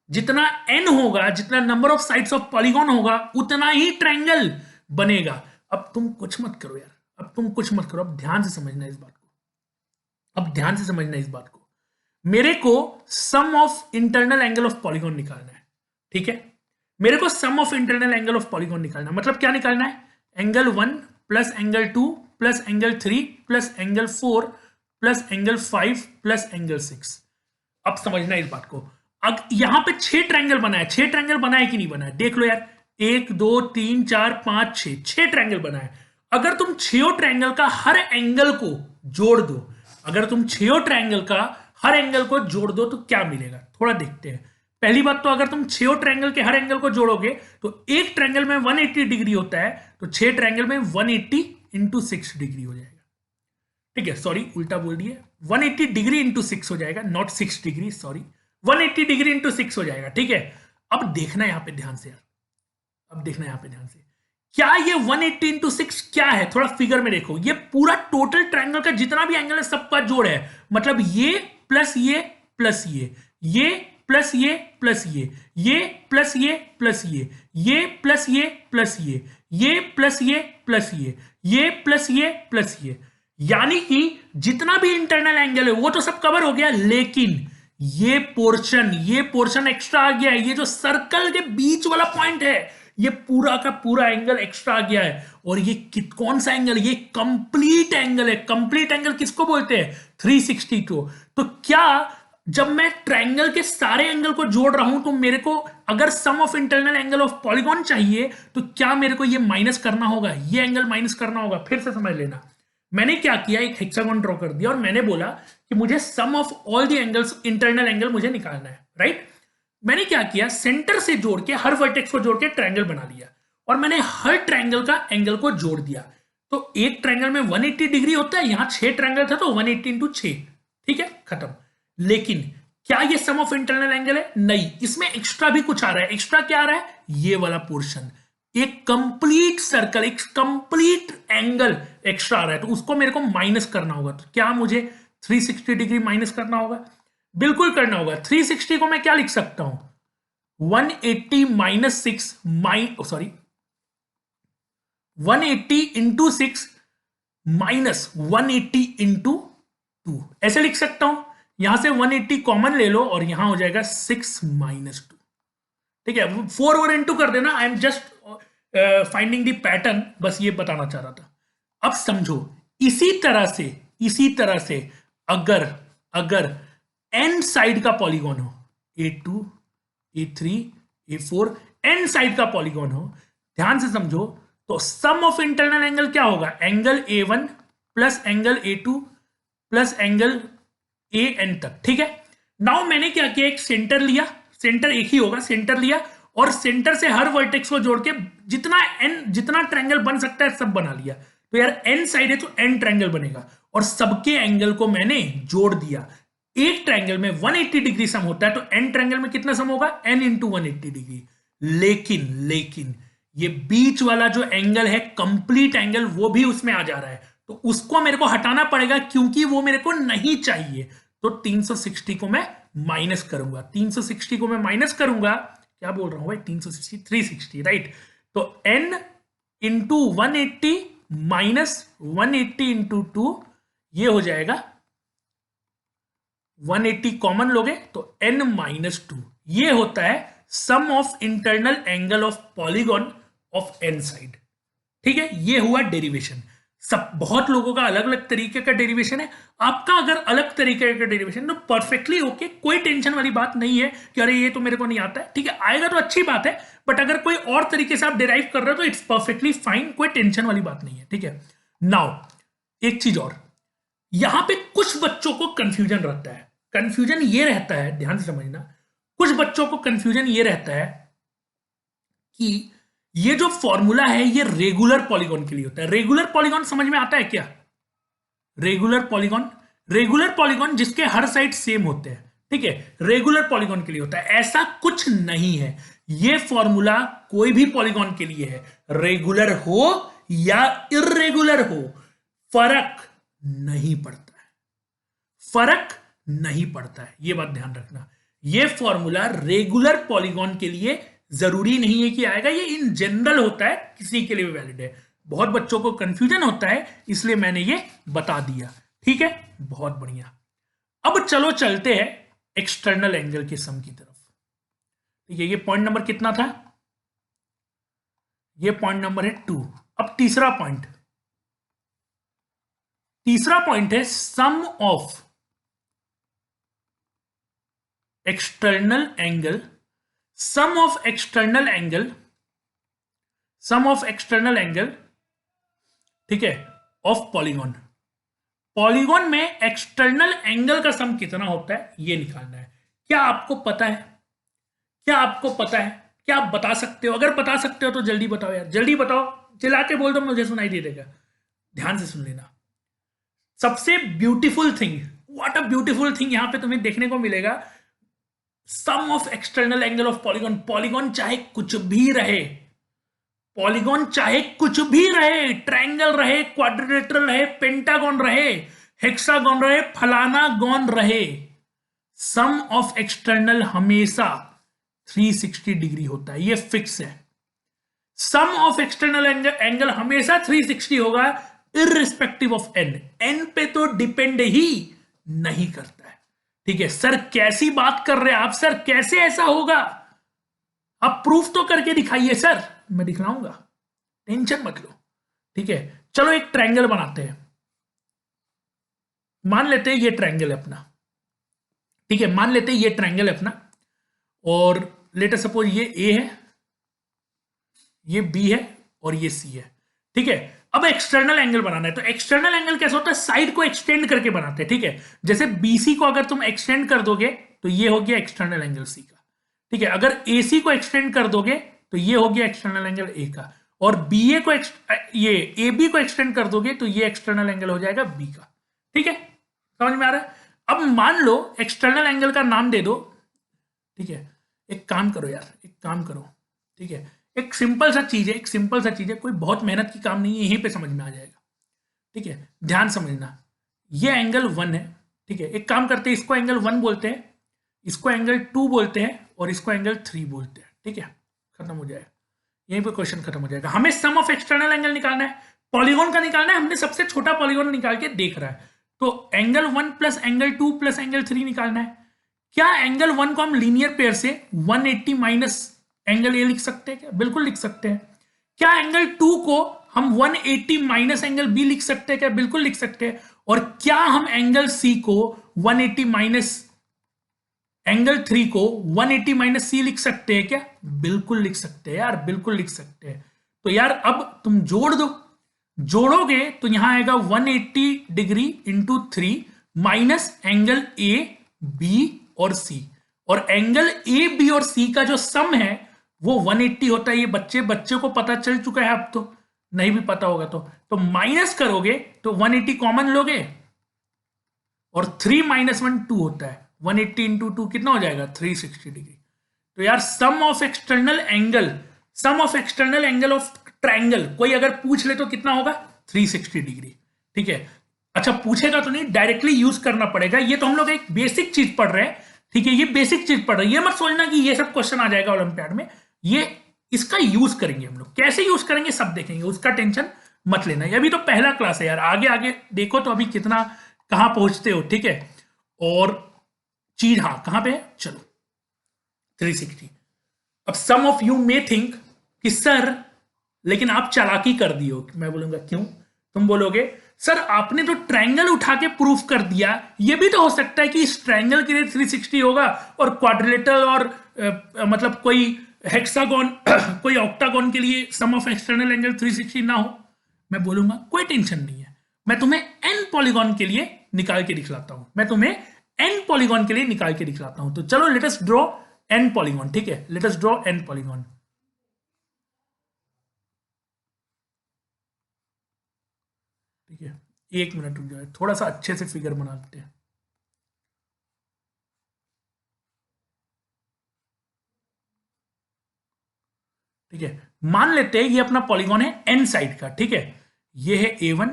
जितना एन होगा, जितना number of sides of polygon होगा, उतना ही ट्रायंगल बनेगा। अब तुम कुछ मत करो यार, अब तुम कुछ मत करो, अब ध्यान से समझना इस बात को, अब ध्यान से समझना इस बात को। मेरे को sum of internal angle of polygon निकालना है, ठीक है। मेरे को sum of internal angle of polygon निकालना है, मतलब क्या निकालना है? Angle 1 plus angle 2 plus angle 3 plus angle 4 plus angle 5 plus angle 6। अब समझना इस बात को। अब यहां पे 6 ट्रायंगल बना है, 6 ट्रायंगल बना है कि नहीं बना है देख लो यार। 1 2 3 4 5 6 ट्रायंगल बना है। अगर तुम 6 ट्रायंगल का हर एंगल को जोड़ दो, अगर तुम 6 ट्रायंगल का हर एंगल को जोड़ दो तो क्या मिलेगा, थोड़ा देखते हैं। पहली बात तो अगर तुम 6 ट्रायंगल के हर एंगल को जोड़ोगे तो एक ट्रायंगल में 180 डिग्री होता है, तो 6 ट्रायंगल में 180 इंटू 6 डिग्री हो जाएगा, ठीक है। सॉरी उल्टा बोल दिए, 180 डिग्री इंटू 6 हो जाएगा, not 6 degree, sorry 180 degree into 6 हो जाएगा, ठीक है। अब देखना यहां पे ध्यान से यार, अब देखना यहां पे ध्यान से, क्या ये 180 इंटू 6 क्या है? थोड़ा फिगर में देखो, ये पूरा टोटल ट्रायंगल का जितना भी एंगल है सबका जोड़ है। मतलब ये प्लस ये प्लस ये प्लस ये प्लस ये प्लस ये प्लस ये प्लस ये प्लस ये प्लस ये प्लस ये प्लस ये प्लस ये, यानी कि जितना भी इंटरनल एंगल है वो तो सब कवर हो गया, लेकिन ये पोर्शन एक्स्ट्रा आ गया है। ये जो सर्कल के बीच वाला पॉइंट है, ये पूरा का पूरा एंगल एक्स्ट्रा आ गया है। और ये कौन सा एंगल? ये कंप्लीट एंगल है। कंप्लीट एंगल किसको बोलते हैं? 360 को। तो क्या जब मैं ट्रायंगल के सारे एंगल को जोड़ रहा हूं तो मेरे को अगर sum of internal angle of polygon चाहिए तो क्या मेरे को ये माइनस करना होगा, ये एंगल माइनस करना होगा? फिर से समझ लेना, मैंने क्या किया, एक हेक्सागोन ड्रॉ कर दिया और मैंने बोला कि मुझे sum of all the angles, internal angle मुझे निकालना है, राइट। मैंने क्या किया, सेंटर से जोड़ के हर वर्टेक्स को जोड़ के ट्रायंगल बना लिया और मैंने हर ट्रायंगल का एंगल को जोड़ दिया। तो एक ट्रायंगल में 180 डिग्री होता है, यहां 6 ट्रायंगल था तो 180 इंटू 6, ठीक है, खत्म। लेकिन क्या ये सम ऑफ इंटरनल एंगल है? नहीं, इसमें एक्स्ट्रा भी कुछ आ रहा है। एक्स्ट्रा क्या आ रहा है? ये वाला पोर्शन, एक कंप्लीट सर्कल, एक कंप्लीट एंगल एक्स्ट्रा आ रहा है, तो उसको मेरे को माइनस करना होगा। तो क्या मुझे 360 डिग्री माइनस करना होगा? बिल्कुल करना होगा। 360 को मैं क्या लिख सकता हूं? 180 minus 6 sorry 180 into 6 minus 180 into 2, ऐसे लिख सकता हूं। यहां से 180 कॉमन ले लो और यहां हो जाएगा 6 माइनस 2, ठीक है। 4 और इंटू कर देना, I am just finding the pattern, बस ये बताना चाह रहा था। अब समझो, इसी तरह से अगर n साइड का पॉलीगॉन हो, A2 A3 A4 n side का पॉलीगॉन हो, ध्यान से समझो, तो सम ऑफ इंटरनल एंगल क्या होगा? Angle A1 plus angle A2 plus angle AN तक, ठीक है। नाउ मैंने क्या किया, एक सेंटर लिया, सेंटर एक ही होगा, सेंटर लिया और सेंटर से हर वर्टेक्स को जोड़ के जितना ट्रायंगल बन सकता है सब बना लिया। तो यार n साइड है तो n ट्रायंगल बनेगा और सबके एंगल को मैंने जोड़ दिया। एक ट्रायंगल में 180 डिग्री सम होता है, तो एन ट्रायंगल में कितना सम होगा, एन इंटू 180 डिग्री। लेकिन ये बीच वाला जो एंगल है, कंप्लीट एंगल, वो भी उसमें आ जा रहा है, तो उसको मेरे को हटाना पड़ेगा क्योंकि वो मेरे को नहीं चाहिए। तो 360 को मैं माइनस करूंगा, 360 को मैं माइनस करूंगा, क्या बोल रहा हूं भाई, 360 360, राइट। तो n इंटू 180 माइनस 180 इंटू 2, ये हो जाएगा 180 कॉमन लोगे तो n माइनस 2, ये होता है sum of internal angle of polygon of n side. ठीक है, ये हुआ डेरिवेशन। सब बहुत लोगों का अलग अलग तरीके का डेरिवेशन है, आपका अगर अलग तरीके का डेरिवेशन तो परफेक्टली ओके, कोई टेंशन वाली बात नहीं है कि अरे ये तो मेरे को नहीं आता है। ठीक है, आएगा तो अच्छी बात है, बट अगर कोई और तरीके से आप डिराइव कर रहे हो तो इट्स परफेक्टली फाइन, कोई टेंशन वाली बात नहीं है। ठीक है, नाउ एक चीज और, यहां पे कुछ बच्चों को कंफ्यूजन रहता है। कंफ्यूजन ये रहता है, ध्यान से समझना, कुछ बच्चों को कंफ्यूजन ये रहता है कि ये जो फॉर्मूला है ये रेगुलर पॉलीगॉन के लिए होता है। रेगुलर पॉलीगॉन समझ में आता है क्या? रेगुलर पॉलीगॉन जिसके हर साइड सेम होते हैं, ठीक है, रेगुलर पॉलीगॉन के लिए होता है। ऐसा कुछ नहीं है, ये फॉर्मूला कोई भी पॉलीगॉन के लिए है, रेगुलर हो या इर्रेगुलर हो, फर्क नहीं पड़ता है, फर्क नहीं पड़ता है, ये बात ध्यान रखना। ये फॉर्मूला रेगुलर पॉलीगॉन के लिए जरूरी नहीं है कि आएगा, ये इन जनरल होता है, किसी के लिए भी वैलिड है। बहुत बच्चों को कंफ्यूजन होता है, इसलिए मैंने ये बता दिया। ठीक है, बहुत बढ़िया। अब चलो चलते हैं एक्सटर्नल एंगल के सम की तरफ। ठीक है, ये पॉइंट नंबर कितना था? ये पॉइंट नंबर है 2। अब तीसरा पॉइंट है sum of external angle, sum of external angle, ठीक है, ऑफ पॉलीगॉन। पॉलीगॉन में एक्सटर्नल एंगल का सम कितना होता है ये निकालना है। क्या आपको पता है? क्या आप बता सकते हो? अगर बता सकते हो तो जल्दी बताओ यार, जल्दी बताओ, चिल्ला के बोल दो, मुझे सुनाई दे देगा। ध्यान से सुन लेना। सबसे beautiful thing, what a beautiful thing यहां पे तुम्हें देखने को मिलेगा, sum of external angle of polygon. Polygon चाहे कुछ भी रहे, ट्रायंगल रहे, क्वाड्रिलेटरल रहे, पेंटागन रहे, हेक्सागन रहे, फलाना गॉन रहे, सम ऑफ एक्सटर्नल हमेशा 360 डिग्री होता है, ये फिक्स है। सम ऑफ एक्सटर्नल एंगल हमेशा 360 होगा, इररिस्पेक्टिव ऑफ एन पे तो डिपेंड ही नहीं करता है। ठीक है सर, कैसी बात कर रहे हैं आप सर, कैसे ऐसा होगा? आप प्रूफ तो करके दिखाइए सर। मैं दिखलाऊंगा, टेंशन मत लो। ठीक है, चलो एक ट्रायंगल बनाते हैं। मान लेते हैं ये ट्रायंगल है अपना। ठीक है, मान लेते हैं ये ट्रायंगल है अपना, और लेट अस सपोज ये ए है, ये बी है और ये सी है। ठीक है, अब एक्सटर्नल एंगल बनाना है। तो एक्सटर्नल एंगल कैसा होता है? साइड को एक्सटेंड करके बनाते हैं। ठीक है, जैसे बीसी को अगर तुम एक्सटेंड कर दोगे तो ये हो गया एक्सटर्नल एंगल सी का। ठीक है, अगर एसी को एक्सटेंड कर दोगे तो ये हो गया एक्सटर्नल एंगल ए का, और बीए को ये ए बी को एक्सटेंड कर दोगे तो ये एक्सटर्नल एंगल हो जाएगा बी का। ठीक है, समझ में आ रहा है? अब मान लो एक्सटर्नल एंगल का नाम दे दो। ठीक है, एक काम करो यार, एक काम करो। ठीक है, एक सिंपल सा चीज है, कोई बहुत मेहनत की काम नहीं है, यहीं पे समझ में आ जाएगा। ठीक है, ध्यान समझना, ये एंगल 1 है। ठीक है, एक काम करते हैं, इसको एंगल 1 बोलते हैं, इसको एंगल 2 बोलते हैं, और इसको एंगल 3 बोलते हैं। ठीक है, खत्म हो जाएगा, यहीं पे क्वेश्चन खत्म हो जाएगा। हमें सम ऑफ एक्सटर्नल एंगल निकालना है, पॉलीगॉन का निकालना है, हमने सबसे छोटा पॉलीगॉन निकाल के देख रहा है, तो angle 1 plus angle 2 plus angle 3 निकालना है। क्या एंगल 1 को हम लीनियर पेयर से 180 माइनस एंगल ए लिख सकते हैं क्या? बिल्कुल लिख सकते हैं। क्या एंगल 2 को हम 180 माइनस एंगल बी लिख सकते हैं क्या? बिल्कुल लिख सकते हैं। और क्या हम एंगल सी को 180 माइनस एंगल 3 को 180 माइनस सी लिख सकते हैं क्या? बिल्कुल लिख सकते हैं यार, बिल्कुल लिख सकते हैं। तो यार अब तुम जोड़ दो, जोड़ोगे तो यहां आएगा 180 degree into 3 minus angle A B और सी, और एंगल ए बी और सी का जो सम है वो 180 होता है। ये बच्चे को पता चल चुका है, अब तो नहीं भी पता होगा तो माइनस करोगे तो 180 कॉमन लोगे और 3 माइनस 1 2 होता है, 180 इंटू 2 कितना हो जाएगा 360 डिग्री। तो यार sum of external angle of triangle कोई अगर पूछ ले तो कितना होगा 360 डिग्री। ठीक है, अच्छा पूछेगा तो नहीं, डायरेक्टली यूज करना पड़ेगा। ये तो हम लोग एक बेसिक चीज पढ़ रहे हैं, ठीक है, ये बेसिक चीज पढ़ रहे हैं, ये मत सोचना कि ये सब क्वेश्चन आ जाएगा ओलंपियाड में। ये इसका यूज करेंगे हम लोग, कैसे यूज करेंगे सब देखेंगे, उसका टेंशन मत लेना। ये अभी तो पहला क्लास है यार, आगे आगे देखो तो अभी कितना कहां पहुंचते हो। ठीक है, और चीज हाँ कहां पे है, चलो 360। अब सम ऑफ यू मे थिंक कि सर लेकिन आप चालाकी कर दी हो। मैं बोलूंगा क्यों? तुम बोलोगे सर आपने तो ट्रायंगल उठा के प्रूफ कर दिया, ये भी तो हो सकता है कि इस ट्रायंगल के लिए 360 होगा और क्वाड्रिलेटरल और मतलब कोई हेक्सागोन कोई ऑक्टागोन के लिए सम ऑफ एक्सटर्नल एंगल 360 ना हो। मैं बोलूंगा कोई टेंशन नहीं है, मैं तुम्हें एन पॉलीगॉन के लिए निकाल के दिखलाता हूं, मैं तुम्हें एन पॉलीगॉन के लिए निकाल के दिखलाता हूं। तो चलो let us draw an polygon. ठीक है, let us draw an polygon. ठीक है, एक मिनट रुक जाए, थोड़ा सा अच्छे से फिगर बना लेते हैं। ठीक है, मान लेते हैं ये अपना पॉलीगॉन है एन साइड का। ठीक है, ये है A1,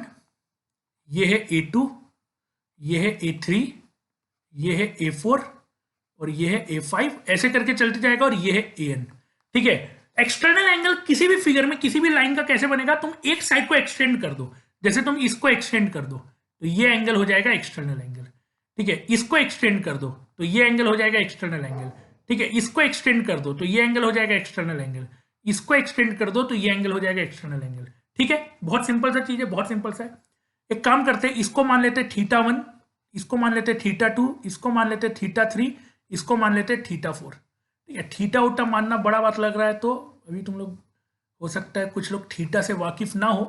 ये है A2, ये है A3, ये है A4 और ये है A5, ऐसे करके चलते जाएगा और ये है AN। ठीक है, एक्सटर्नल एंगल किसी भी फिगर में किसी भी लाइन का कैसे बनेगा, तुम एक साइड को एक्सटेंड कर दो, जैसे तुम इसको एक्सटेंड कर दो तो ये एंगल हो जाएगा एक्सटर्नल एंगल। ठीक है, इसको एक्सटेंड कर दो तो ये एंगल हो जाएगा एक्सटर्नल एंगल। ठीक है, इसको एक्सटेंड कर दो तो ये एंगल हो जाएगा एक्सटर्नल एंगल, इसको एक्सटेंड कर दो तो ये एंगल हो जाएगा एक्सटर्नल एंगल। ठीक है, बहुत सिंपल सा चीज है, बहुत सिंपल सा है। एक काम करते हैं, इसको मान लेते हैं θ1, इसको मान लेते हैं θ2, इसको मान लेते हैं θ3, इसको मान लेते हैं θ4। ठीक है, थीटा उटा मानना बड़ा बात लग रहा है तो अभी तुम लोग हो सकता है कुछ लोग थीटा से वाकिफ ना हो।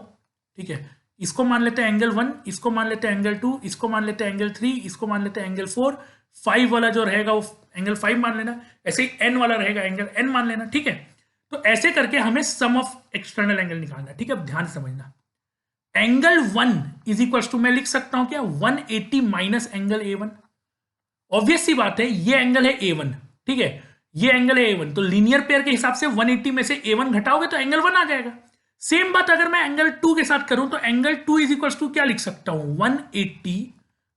ठीक है, इसको मान लेते हैं एंगल 1, इसको मान लेते हैं एंगल 2, इसको मान लेते हैं एंगल 3, इसको मान लेते हैं एंगल 4, 5 वाला जो रहेगा वो एंगल 5 मान लेना, ऐसे ही n वाला रहेगा एंगल n मान लेना। ठीक है, तो ऐसे करके हमें सम ऑफ एक्सटर्नल एंगल निकालना है। ठीक है, अब ध्यान समझना, एंगल 1 इज इक्वल टू मैं लिख सकता हूं क्या 180 माइनस एंगल A1। ऑब्वियस सी बात है, ये एंगल है A1। ठीक है, ये एंगल है A1, तो लीनियर पेयर के हिसाब से 180 में से A1 घटाओगे तो एंगल 1 आ जाएगा। सेम बात अगर मैं एंगल 2 के साथ करूं तो एंगल 2 इज इक्वल टू क्या लिख सकता हूं 180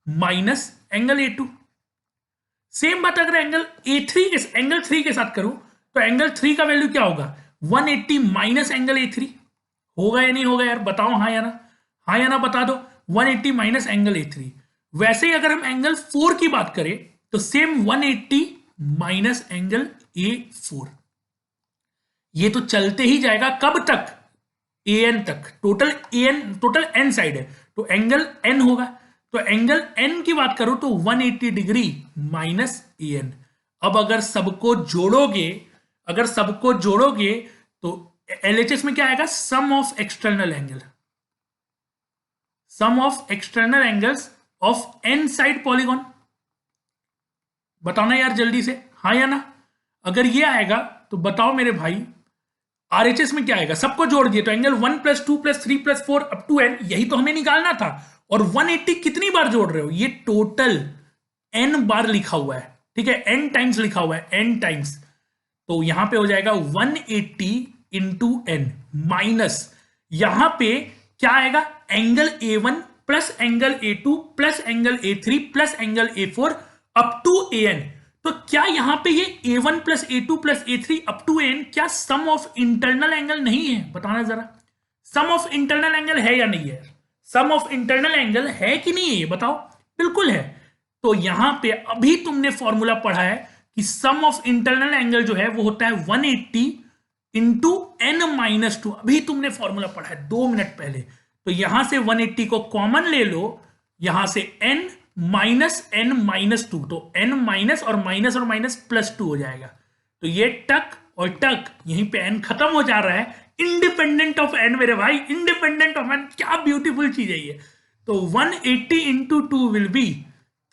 माइनस एंगल A2। सेम बात अगर एंगल एंगल 3 के साथ करूं तो एंगल 3 का वैल्यू क्या होगा 180 माइनस एंगल A3। होगा या नहीं होगा यार, बताओ हाँ या ना, हाँ या ना बता दो। 180 माइनस एंगल A3। वैसे ही अगर हम एंगल 4 की बात करें तो सेम 180 माइनस एंगल A4। ये तो चलते ही जाएगा कब तक, AN तक। टोटल n साइड है तो एंगल n होगा, तो एंगल n की बात करो तो 180 डिग्री माइनस AN। अब अगर सबको जोड़ोगे तो LHS में क्या आएगा, sum of external angles of n side polygon. बताना यार जल्दी से, हाँ या ना। अगर ये आएगा तो बताओ मेरे भाई RHS में क्या आएगा, सबको जोड़ दिए तो एंगल 1 + 2 + 3 + 4 अप टू n, यही तो हमें निकालना था। और 180 कितनी बार जोड़ रहे हो, ये टोटल n बार लिखा हुआ है। ठीक है, n टाइम्स लिखा हुआ है, n टाइम्स, तो यहां पे हो जाएगा 180 इंटू n माइनस यहां पे क्या आएगा angle A1 plus angle A2 plus angle A3 plus angle A4 up to AN। तो क्या यहां पे ये A1 plus A2 plus A3 up to AN क्या सम ऑफ इंटरनल एंगल नहीं है, बताना जरा। सम ऑफ इंटरनल एंगल है या नहीं है, सम ऑफ इंटरनल एंगल है कि नहीं है, बताओ। बिल्कुल है। तो यहां पे अभी तुमने फॉर्मूला पढ़ा है कि सम ऑफ इंटरनल एंगल जो है वो होता है 180 इंटू n माइनस 2। अभी तुमने फॉर्मूला पढ़ा है 2 मिनट पहले। तो यहां से 180 को कॉमन ले लो, यहां से n माइनस n माइनस 2, तो n माइनस और माइनस प्लस 2 हो जाएगा। तो ये टक और टक यहीं पे n खत्म हो जा रहा है, इंडिपेंडेंट ऑफ n मेरे भाई, इंडिपेंडेंट ऑफ n। क्या ब्यूटीफुल चीज है ये। तो 180 इंटू 2 विल बी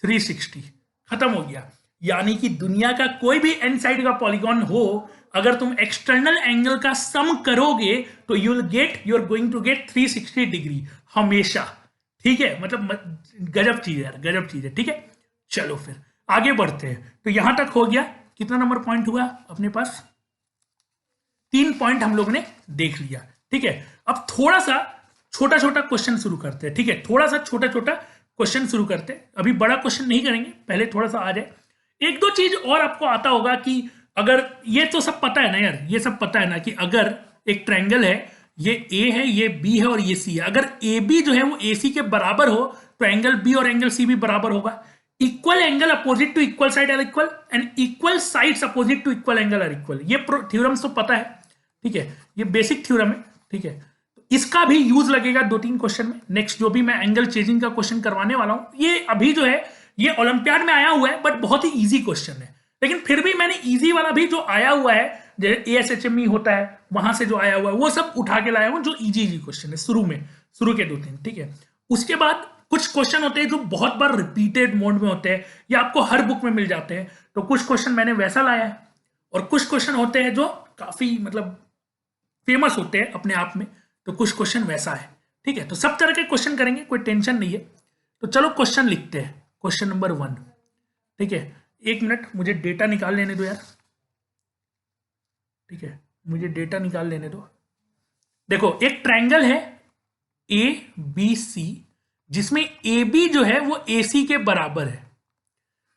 360, खत्म हो गया। यानी कि दुनिया का कोई भी n साइड का पॉलीगॉन हो, अगर तुम एक्सटर्नल एंगल का सम करोगे तो you are going to get 360 degree हमेशा। ठीक है, मतलब गजब चीज है यार, गजब चीज है। ठीक है, चलो फिर आगे बढ़ते हैं। तो यहां तक हो गया। कितना नंबर पॉइंट हुआ अपने पास? 3 पॉइंट हम लोग ने देख लिया। ठीक है, अब थोड़ा सा छोटा छोटा क्वेश्चन शुरू करते हैं। ठीक है, थोड़ा सा छोटा छोटा क्वेश्चन शुरू करते हैं। अभी बड़ा क्वेश्चन नहीं करेंगे, पहले थोड़ा सा आ जाए। एक दो चीज और आपको आता होगा कि अगर, ये तो सब पता है ना यार, ये सब पता है ना कि अगर एक ट्रायंगल है, ये ए है, ये बी है और ये सी है, अगर ए बी जो है वो ए सी के बराबर हो तो एंगल बी और एंगल सी भी बराबर होगा। Equal angle opposite to equal side are equal and equal sides opposite to equal angle are equal. ये थ्योरम्स तो पता है। ठीक है, ये बेसिक थ्योरम है। ठीक है, तो इसका भी यूज लगेगा 2-3 क्वेश्चन में। नेक्स्ट जो भी मैं एंगल चेंजिंग का क्वेश्चन करवाने वाला हूं, ये अभी जो है ये ओलंपियाड में आया हुआ है, बट बहुत ही इजी क्वेश्चन है। लेकिन फिर भी मैंने इजी वाला भी जो आया हुआ है, जैसे ASHME होता है वहां से जो आया हुआ है, वो सब उठा के लाया हूं, जो इजी इजी क्वेश्चन है शुरू में, शुरू के 2-3। ठीक है, उसके बाद कुछ क्वेश्चन होते हैं जो बहुत बार रिपीटेड मोड में होते हैं, या आपको हर बुक में मिल जाते हैं। तो कुछ क्वेश्चन मैंने वैसा लाया है, और कुछ क्वेश्चन होते हैं जो काफी मतलब फेमस होते हैं अपने आप में, तो कुछ क्वेश्चन वैसा है। ठीक है, तो सब तरह के क्वेश्चन करेंगे, कोई टेंशन नहीं है। तो चलो क्वेश्चन लिखते हैं। Question number 1। ठीक है, 1 मिनट मुझे डेटा निकाल लेने दो यार। ठीक है, मुझे डेटा निकाल लेने दो। देखो, एक ट्रायंगल है ABC, जिसमें AB जो है वो AC के बराबर है,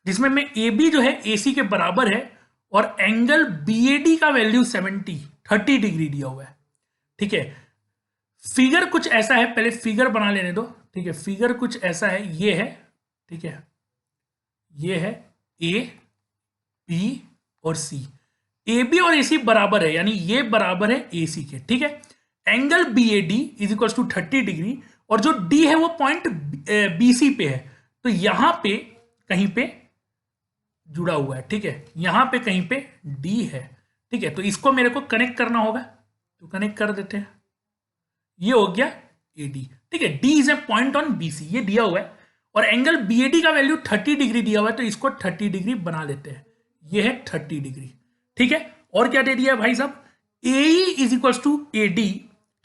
जिसमें में AB जो है AC के बराबर है, और एंगल BAD का वैल्यू 30 डिग्री दिया हुआ है। ठीक है, फिगर कुछ ऐसा है, पहले फिगर बना लेने दो। ठीक है, फिगर कुछ ऐसा है, ये है। ठीक है, ये है A, B और C। AB और AC बराबर है, यानी ये बराबर है AC के। ठीक है, angle BAD is equal to 30 degree, और जो D है वो पॉइंट BC पे है, तो यहां पे कहीं पे जुड़ा हुआ है। ठीक है, यहां पे कहीं पे D है। ठीक है, तो इसको मेरे को कनेक्ट करना होगा, तो कनेक्ट कर देते हैं। ये हो गया AD। ठीक है, D is a point on BC, ये दिया हुआ है, और एंगल BAD का वैल्यू 30 डिग्री दिया हुआ है, तो इसको 30 डिग्री बना लेते हैं। ये है 30 डिग्री। ठीक है, और क्या दे दिया है भाई साहब? AE is equal to AD।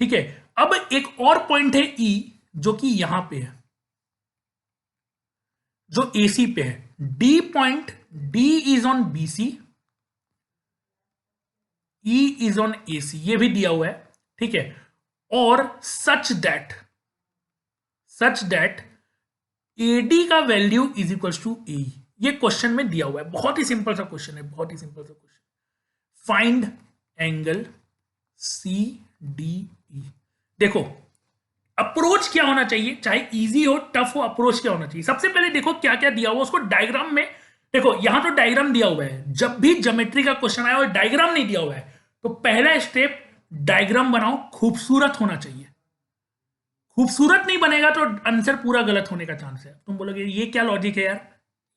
ठीक है, अब एक और पॉइंट है E, जो कि यहां पे है, जो AC पे है। D point, D is on BC, E is on AC, ये भी दिया हुआ है। ठीक है, और सच दैट AD का value is equal to AE, ये क्वेश्चन में दिया हुआ है। बहुत ही सिंपल सा क्वेश्चन है, बहुत ही सिंपल सा क्वेश्चन। Find angle CDE। देखो, अप्रोच क्या होना चाहिए, चाहे इजी हो टफ हो, अप्रोच क्या होना चाहिए? सबसे पहले देखो क्या क्या दिया हुआ उसको डायग्राम में। देखो, यहां तो डायग्राम दिया हुआ है, जब भी ज्योमेट्री का क्वेश्चन आया और डायग्राम नहीं दिया हुआ है, तो पहला स्टेप डायग्राम बनाओ, खूबसूरत होना चाहिए। खूबसूरत नहीं बनेगा तो आंसर पूरा गलत होने का चांस है। तुम बोलोगे ये क्या लॉजिक है यार?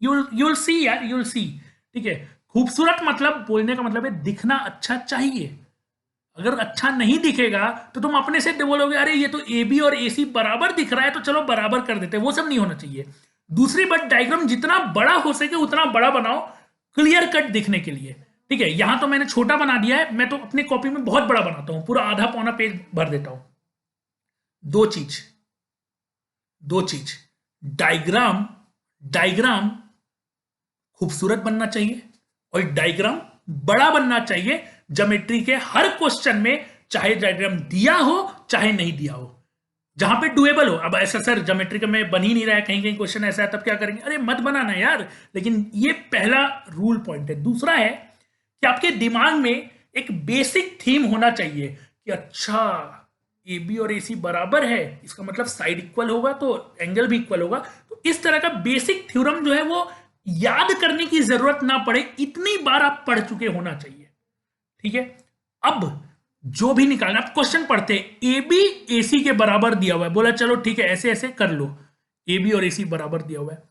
यूल सी यार, यूल सी। ठीक है, खूबसूरत मतलब, बोलने का मतलब है दिखना अच्छा चाहिए। अगर अच्छा नहीं दिखेगा तो तुम अपने से बोलोगे अरे ये तो AB और AC बराबर दिख रहा है, तो चलो बराबर कर देते हैं। वो सब नहीं होना चाहिए। दूसरी बात, डायग्राम जितना बड़ा हो सके उतना बड़ा बनाओ, क्लियर कट दिखने के लिए। ठीक है, यहां तो मैंने छोटा बना दिया है, मैं तो अपनी कॉपी में बहुत बड़ा बनाता हूं, पूरा आधा पौना पेज भर देता हूं। दो चीज, डायग्राम डायग्राम खूबसूरत बनना चाहिए, और डायग्राम बड़ा बनना चाहिए। ज्योमेट्री के हर क्वेश्चन में, चाहे डायग्राम दिया हो चाहे नहीं दिया हो, जहां पे डुएबल हो। अब ऐसा सर ज्योमेट्री का में बन ही नहीं रहा है, कहीं कहीं क्वेश्चन ऐसा है, तब क्या करेंगे? अरे मत बनाना यार। लेकिन ये पहला रूल पॉइंट है। दूसरा है कि आपके दिमाग में एक बेसिक थीम होना चाहिए कि अच्छा AB और AC बराबर है, इसका मतलब साइड इक्वल होगा तो एंगल भी इक्वल होगा। तो इस तरह का बेसिक थ्योरम जो है वो याद करने की जरूरत ना पड़े, इतनी बार आप पढ़ चुके होना चाहिए। ठीक है, अब जो भी निकालना, आप क्वेश्चन पढ़ते हैं AB AC के बराबर दिया हुआ है, बोला चलो ठीक है ऐसे ऐसे कर लो, AB और AC बराबर दिया हुआ है।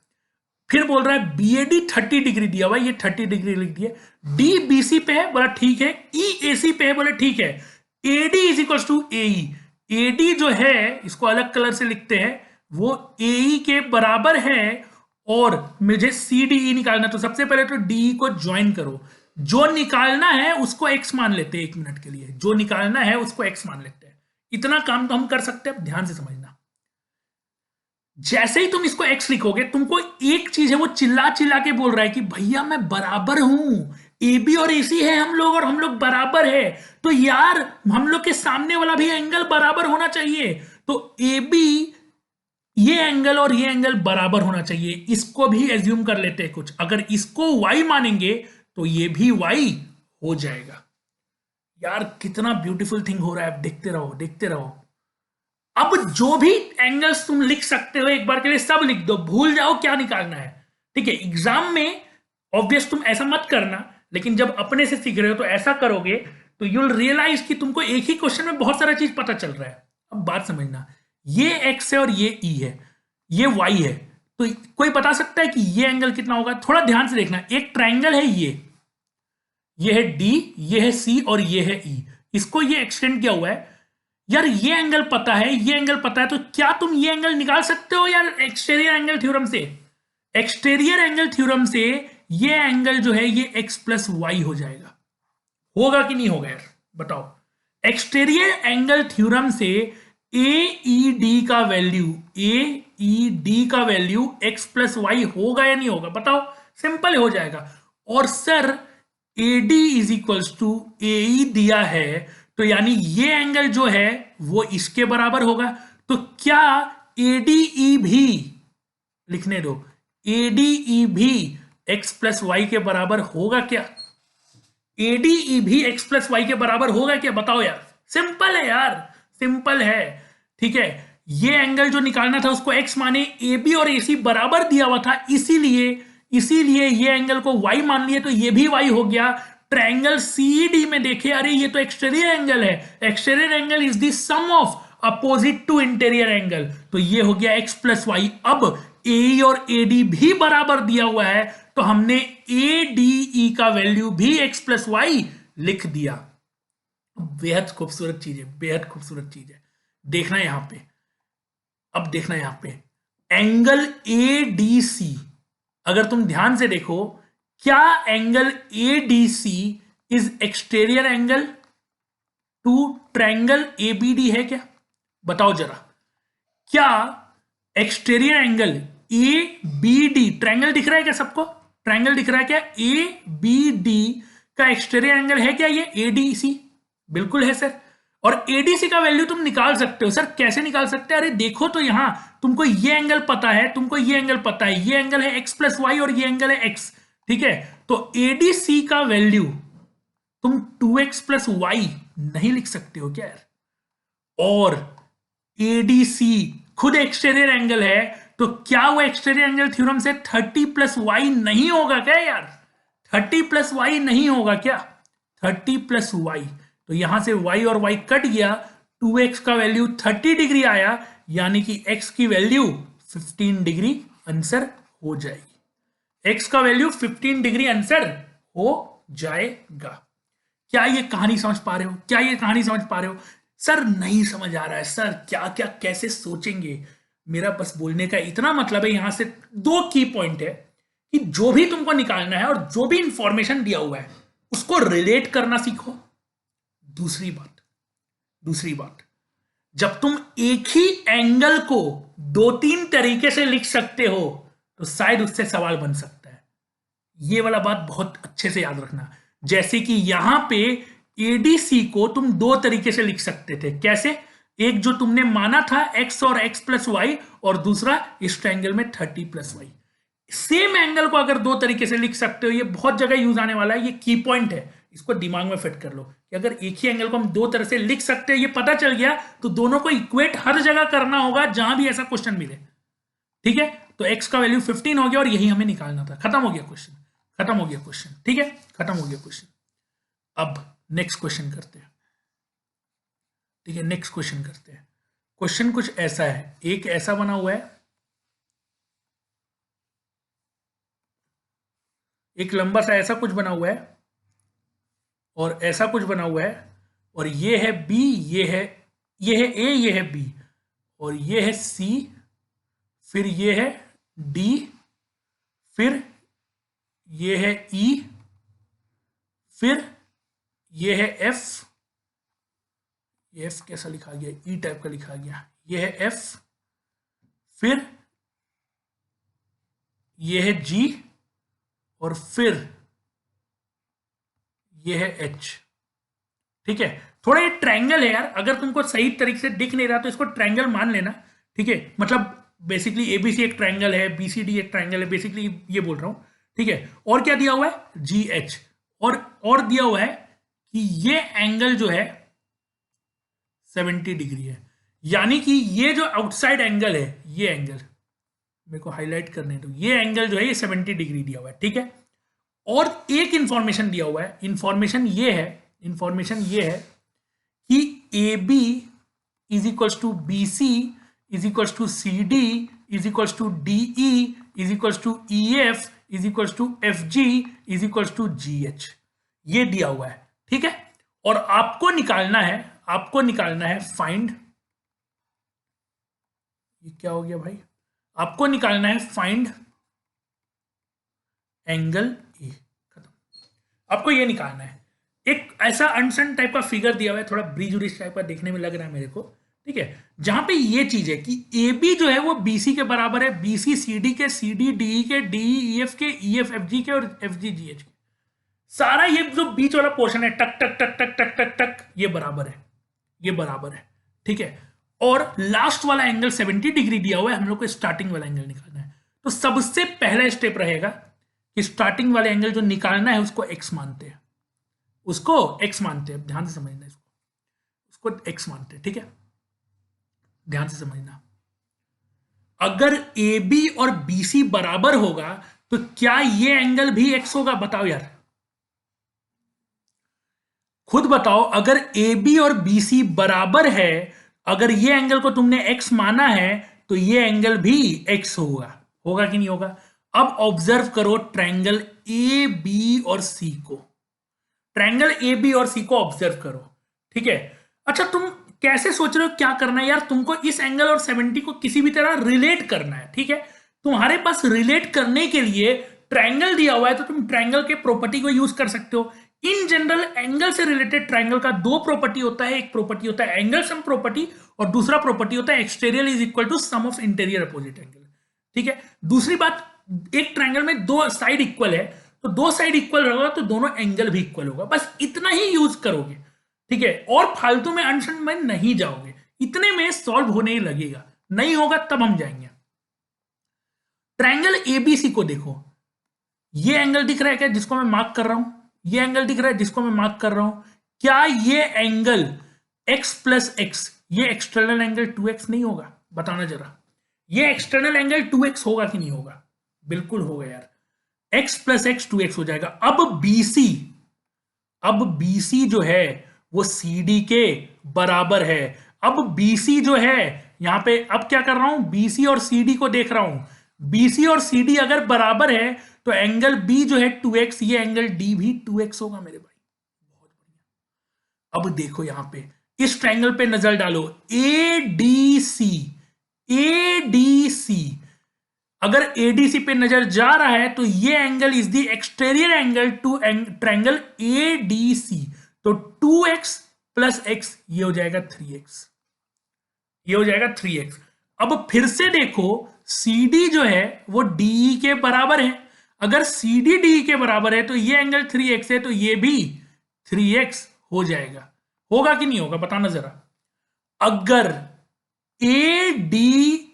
फिर बोल रहा है BAD 30 डिग्री दिया हुआ है, ये 30 डिग्री लिख दिया। D BC पे है, बोला ठीक है। E AC पे है, बोले ठीक है। AD is equal to AE, AD जो है इसको अलग कलर से लिखते हैं, वो AE के बराबर है। और मुझे CDE निकालना, तो सबसे पहले तो DE को ज्वाइन करो। जो निकालना है उसको x मान लेते हैं, 1 मिनट के लिए जो निकालना है उसको x मान लेते हैं। इतना काम तो हम कर सकते हैं, ध्यान से समझना। जैसे ही तुम इसको x लिखोगे, तुमको एक चीज है वो चिल्ला चिल्ला के बोल रहा है कि भैया मैं बराबर हूं, ए बी और AC है हम लोग, और हम लोग बराबर है, तो यार हम लोग के सामने वाला भी एंगल बराबर होना चाहिए। तो ए बी, ये एंगल और ये एंगल बराबर होना चाहिए। इसको भी एज्यूम कर लेते हैं कुछ, अगर इसको y मानेंगे तो ये भी y हो जाएगा। यार कितना ब्यूटीफुल थिंग हो रहा है, आप देखते रहो देखते रहो। अब जो भी एंगल्स तुम लिख सकते हो एक बार के लिए सब लिख दो, भूल जाओ क्या निकालना है। ठीक है, एग्जाम में ऑब्वियस तुम ऐसा मत करना, लेकिन जब अपने से सीख रहे हो तो ऐसा करोगे, तो यू विल रियलाइज कि तुमको एक ही क्वेश्चन में बहुत सारा चीज पता चल रहा है। अब बात समझना, ये एक्स है और ये ई है, ये वाई है, तो कोई बता सकता है कि ये एंगल कितना होगा? थोड़ा ध्यान से देखना, एक ट्राइंगल है ये है डी, ये है सी और ये है ई, इसको ये एक्सटेंड किया हुआ है। यार ये एंगल पता है, ये एंगल पता है, तो क्या तुम ये एंगल निकाल सकते हो यार एक्सटीरियर एंगल थ्योरम से? एक्सटीरियर एंगल थ्योरम से ये एंगल जो है ये x प्लस वाई हो जाएगा। होगा कि नहीं होगा यार बताओ? एक्सटीरियर एंगल थ्योरम से ए ई डी का वैल्यू, ए ई डी का वैल्यू x प्लस वाई होगा या नहीं होगा बताओ? सिंपल हो जाएगा। और sir A D is equals to A E दिया है, तो यानी ये एंगल जो है वो इसके बराबर होगा। तो क्या ए डी ई भी, लिखने दो, ए डी ई भी x प्लस वाई के बराबर होगा क्या? एडीई भी x प्लस वाई के बराबर होगा क्या बताओ यार? सिंपल है यार, सिंपल है। ठीक है, ये एंगल जो निकालना था उसको x माने, ए बी और AC बराबर दिया हुआ था, इसीलिए इसीलिए ये एंगल को y मान लिए, तो ये भी y हो गया। ट्रायंगल सीडी में देखे, अरे ये तो एक्सटीरियर एंगल है, exterior angle is the sum of opposite to interior angle, तो ये हो गया x प्लस वाई। अब ए और AD भी बराबर दिया हुआ है, तो हमने ADE का वैल्यू भी x प्लस वाई लिख दिया। बेहद खूबसूरत चीज है, बेहद खूबसूरत चीज है। देखना यहां पे, अब देखना यहां पे एंगल ADC, अगर तुम ध्यान से देखो, क्या angle ADC is exterior angle to triangle ABD है क्या? बताओ जरा, क्या एक्सटीरियर एंगल ABD, ट्रायंगल दिख रहा है क्या सबको? ट्रायंगल दिख रहा है क्या? ABD का एक्सटीरियर एंगल है क्या ये ADC? बिल्कुल है सर। और ADC का वैल्यू तुम निकाल सकते हो। सर कैसे निकाल सकते हैं? अरे देखो तो यहां, तुमको ये एंगल पता है, तुमको ये एंगल पता है, ये एंगल है x प्लस वाई और ये एंगल है x। ठीक है, तो ADC का वैल्यू तुम 2x प्लस वाई नहीं लिख सकते हो क्या यार? और ADC खुद एक्सटीरियर एंगल है, तो क्या वो एक्सटीरियर एंगल थ्योरम से 30 प्लस वाई नहीं होगा क्या यार? 30 प्लस वाई नहीं होगा क्या? 30 प्लस वाई, तो यहां से y और y कट गया, 2x का वैल्यू 30 डिग्री आया, यानी कि x की वैल्यू 15 डिग्री आंसर हो जाएगी। x का वैल्यू 15 डिग्री आंसर हो जाएगा। क्या ये कहानी समझ पा रहे हो? क्या ये कहानी समझ पा रहे हो? सर नहीं समझ आ रहा है सर, क्या क्या कैसे सोचेंगे? मेरा बस बोलने का इतना मतलब है, यहां से दो की पॉइंट है कि जो भी तुमको निकालना है और जो भी इंफॉर्मेशन दिया हुआ है उसको रिलेट करना सीखो। दूसरी बात, जब तुम एक ही एंगल को दो तीन तरीके से लिख सकते हो तो शायद उससे सवाल बन सकता है। ये वाला बात बहुत अच्छे से याद रखना। जैसे कि यहां पे ADC को तुम दो तरीके से लिख सकते थे। कैसे? एक जो तुमने माना था x और x प्लस वाई, और दूसरा इस ट्रायंगल में 30 प्लस वाई। सेम एंगल को अगर दो तरीके से लिख सकते हो, ये बहुत जगह यूज आने वाला है, ये की पॉइंट है, इसको दिमाग में फिट कर लो कि अगर एक ही एंगल को हम दो तरह से लिख सकते हैं, ये पता चल गया, तो दोनों को इक्वेट हर जगह करना होगा जहां भी ऐसा क्वेश्चन मिले। ठीक है, तो x का वैल्यू 15 हो गया और यही हमें निकालना था। खत्म हो गया क्वेश्चन, खत्म हो गया क्वेश्चन। ठीक है, खत्म हो गया क्वेश्चन। अब नेक्स्ट क्वेश्चन करते हैं। ठीक है, नेक्स्ट क्वेश्चन करते हैं। क्वेश्चन कुछ ऐसा है, एक ऐसा बना हुआ है, एक लंबा सा ऐसा कुछ बना हुआ है और ऐसा कुछ बना हुआ है, और ये है बी, ये है ए, ये है बी, और ये है सी, फिर ये है डी, फिर ये है ई, फिर ये है एफ, ये एफ कैसा लिखा गया? ई टाइप का लिखा गया। ये है एफ, फिर ये है G और फिर ये है H। ठीक है, थोड़ा ये ट्रायंगल है यार, अगर तुमको सही तरीके से दिख नहीं रहा तो इसको ट्रायंगल मान लेना। ठीक है, मतलब बेसिकली एबीसी एक ट्रायंगल है, बीसीडी एक ट्रायंगल है, बेसिकली ये बोल रहा हूं। ठीक है, और क्या दिया हुआ है, जी एच, और दिया हुआ है कि ये एंगल जो है 70 डिग्री है, यानी कि ये जो आउटसाइड एंगल है, ये एंगल मेरे को हाईलाइट करने दो, ये एंगल जो है ये 70 डिग्री दिया हुआ है। ठीक है, और एक इंफॉर्मेशन दिया हुआ है, इंफॉर्मेशन ये है कि A B is equals to B C is equals to C D is equals to D E is equals to E F is equals to F G is equals to G H, ये दिया हुआ है। ठीक है, और आपको निकालना है फाइंड, ये क्या हो गया भाई, आपको निकालना है फाइंड एंगल ए। खत्म, आपको ये निकालना है। एक ऐसा अनसन टाइप का फिगर दिया हुआ है, थोड़ा ब्रिज ब्रिज टाइप का देखने में लग रहा है मेरे को। ठीक है, जहां पे ये चीज है कि ए बी जो है वो बीसी के बराबर है, बीसी सीडी के, सीडी डीई के, डीई ईएफ के, ईएफ एफजी के और एफजी जीएच के, सारा ये जो बीच वाला पोर्शन है टक टक टक टक टक टक टक, ये बराबर है। ठीक है, और लास्ट वाला एंगल 70 डिग्री दिया हुआ है, हम लोग को स्टार्टिंग वाला एंगल निकालना है। तो सबसे पहला स्टेप रहेगा कि स्टार्टिंग वाले एंगल जो निकालना है उसको एक्स मानते हैं, ध्यान से समझना, उसको एक्स मानते हैं। ठीक है, ध्यान से समझना, अगर ए बी और बी सी बराबर होगा तो क्या ये एंगल भी एक्स होगा? बताओ यार, खुद बताओ। अगर ए बी और बी सी बराबर है, अगर ये एंगल को तुमने एक्स माना है तो ये एंगल भी एक्स होगा कि नहीं होगा? अब ऑब्जर्व करो ट्रायंगल ए बी और सी को, ट्रायंगल ए बी और सी को ऑब्जर्व करो। ठीक है, अच्छा तुम कैसे सोच रहे हो क्या करना है यार? तुमको इस एंगल और 70 को किसी भी तरह रिलेट करना है। ठीक है, तुम्हारे पास रिलेट करने के लिए ट्रायंगल दिया हुआ है तो तुम ट्रायंगल के प्रॉपर्टी को यूज कर सकते हो। इन जनरल एंगल से रिलेटेड ट्रायंगल का दो प्रॉपर्टी होता है, एक प्रॉपर्टी होता है एंगल सम प्रॉपर्टी और दूसरा प्रॉपर्टी होता है exterior is equal to sum of interior opposite angle. ठीक है, दूसरी बात, एक ट्रायंगल में दो साइड इक्वल है तो दो साइड इक्वल होगा तो दोनों एंगल भी इक्वल होगा, बस इतना ही यूज करोगे। ठीक है, और फालतू में अनशन में नहीं जाओगे, इतने में सॉल्व होने ही लगेगा, नहीं होगा तब हम जाएंगे। ट्रायंगल एबीसी को देखो, ये एंगल दिख रहा है क्या जिसको मैं मार्क कर रहा हूं? ये एंगल दिख रहा है जिसको मैं मार्क कर रहा हूं? क्या ये एंगल x प्लस एक्स, ये एक्सटर्नल एंगल 2x नहीं होगा? बताना जरा, ये एक्सटर्नल एंगल 2x होगा कि नहीं होगा? बिल्कुल होगा यार, x प्लस एक्स 2x हो जाएगा। अब BC जो है वो CD के बराबर है। अब BC जो है यहां पे, अब क्या कर रहा हूं, BC और CD को देख रहा हूं। BC और CD अगर बराबर है तो एंगल B जो है 2x, ये एंगल D भी 2x होगा मेरे भाई। बहुत बढ़िया। अब देखो यहां पे इस ट्रायंगल पे नजर डालो, ADC अगर ADC पे नजर जा रहा है तो ये angle is the exterior angle to triangle ADC, तो 2x प्लस x ये हो जाएगा 3x, अब फिर से देखो CD जो है वो DE के बराबर है, अगर CD DE के बराबर है तो ये एंगल 3x है तो ये भी 3x हो जाएगा, होगा कि नहीं होगा? बताना जरा। अगर ADE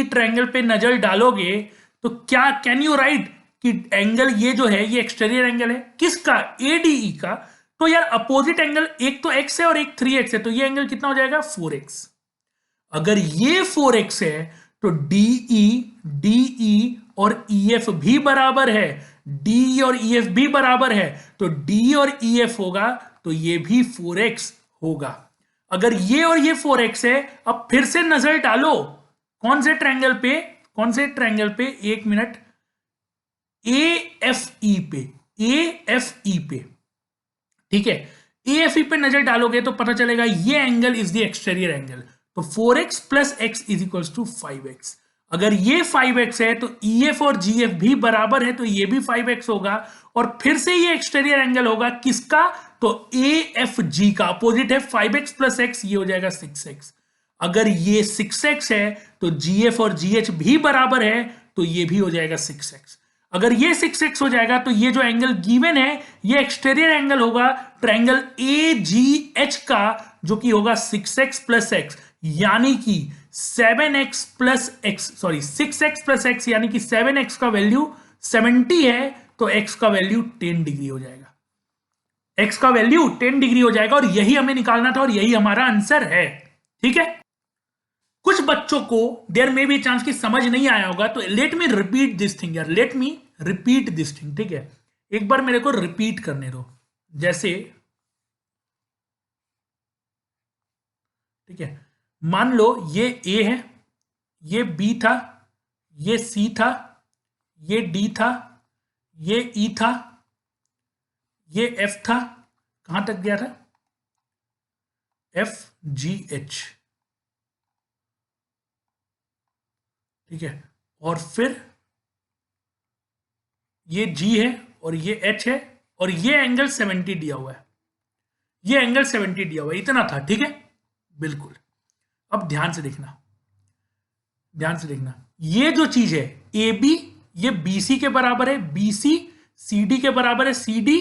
ट्रायंगल पे नजर डालोगे तो क्या कैन यू राइट कि एंगल ये जो है ये एक्सटीरियर एंगल है किसका? ADE का। तो यार अपोजिट एंगल एक तो x है और एक 3x है, तो ये एंगल कितना हो जाएगा? 4x। अगर ये 4x है तो DE और EF भी बराबर है, DE और EF भी बराबर है, तो DE और EF होगा तो ये भी 4x होगा। अगर ये और ये 4x है, अब फिर से नजर डालो कौन से ट्रायंगल पे, एक मिनट, AFE पे। ठीक है, AFE पे नजर डालोगे तो पता चलेगा ये angle is the exterior angle, तो 4x plus x is equals to 5x। अगर ये 5x है तो EF और GF भी बराबर है तो ये भी 5x होगा, और फिर से ये एक्सटीरियर एंगल होगा किसका? तो AFG का, अपोजिट है 5x प्लस x, ये हो जाएगा 6x। अगर ये 6x है तो GF और GH भी बराबर है तो ये भी हो जाएगा 6x। अगर ये 6x हो जाएगा तो ये जो एंगल गिवन है ये एक्सटीरियर एंगल होगा ट्रायंगल AGH का, जो कि होगा 6x प्लस x, यानी कि 7x plus x, sorry 6x plus x, यानी कि 7x का वैल्यू 70 है तो x का वैल्यू 10 डिग्री हो जाएगा। x का वैल्यू 10 डिग्री हो जाएगा और यही हमें निकालना था और यही हमारा आंसर है। ठीक है, कुछ बच्चों को देयर में भी चांस की समझ नहीं आया होगा, तो let me repeat this thing यार, let me repeat this thing. ठीक है, एक बार मेरे को रिपीट करने दो। जैसे ठीक है, मान लो ये A है, ये B था, ये C था, ये D था, ये E था, ये F था, कहां तक गया था, FGH। ठीक है, और फिर ये G है और ये H है और ये एंगल 70 दिया हुआ है, ये एंगल 70 दिया हुआ है, इतना था। ठीक है, बिल्कुल। अब ध्यान से देखना, ध्यान से देखना, ये जो चीज है AB ये BC के बराबर है, BC CD के बराबर है, CD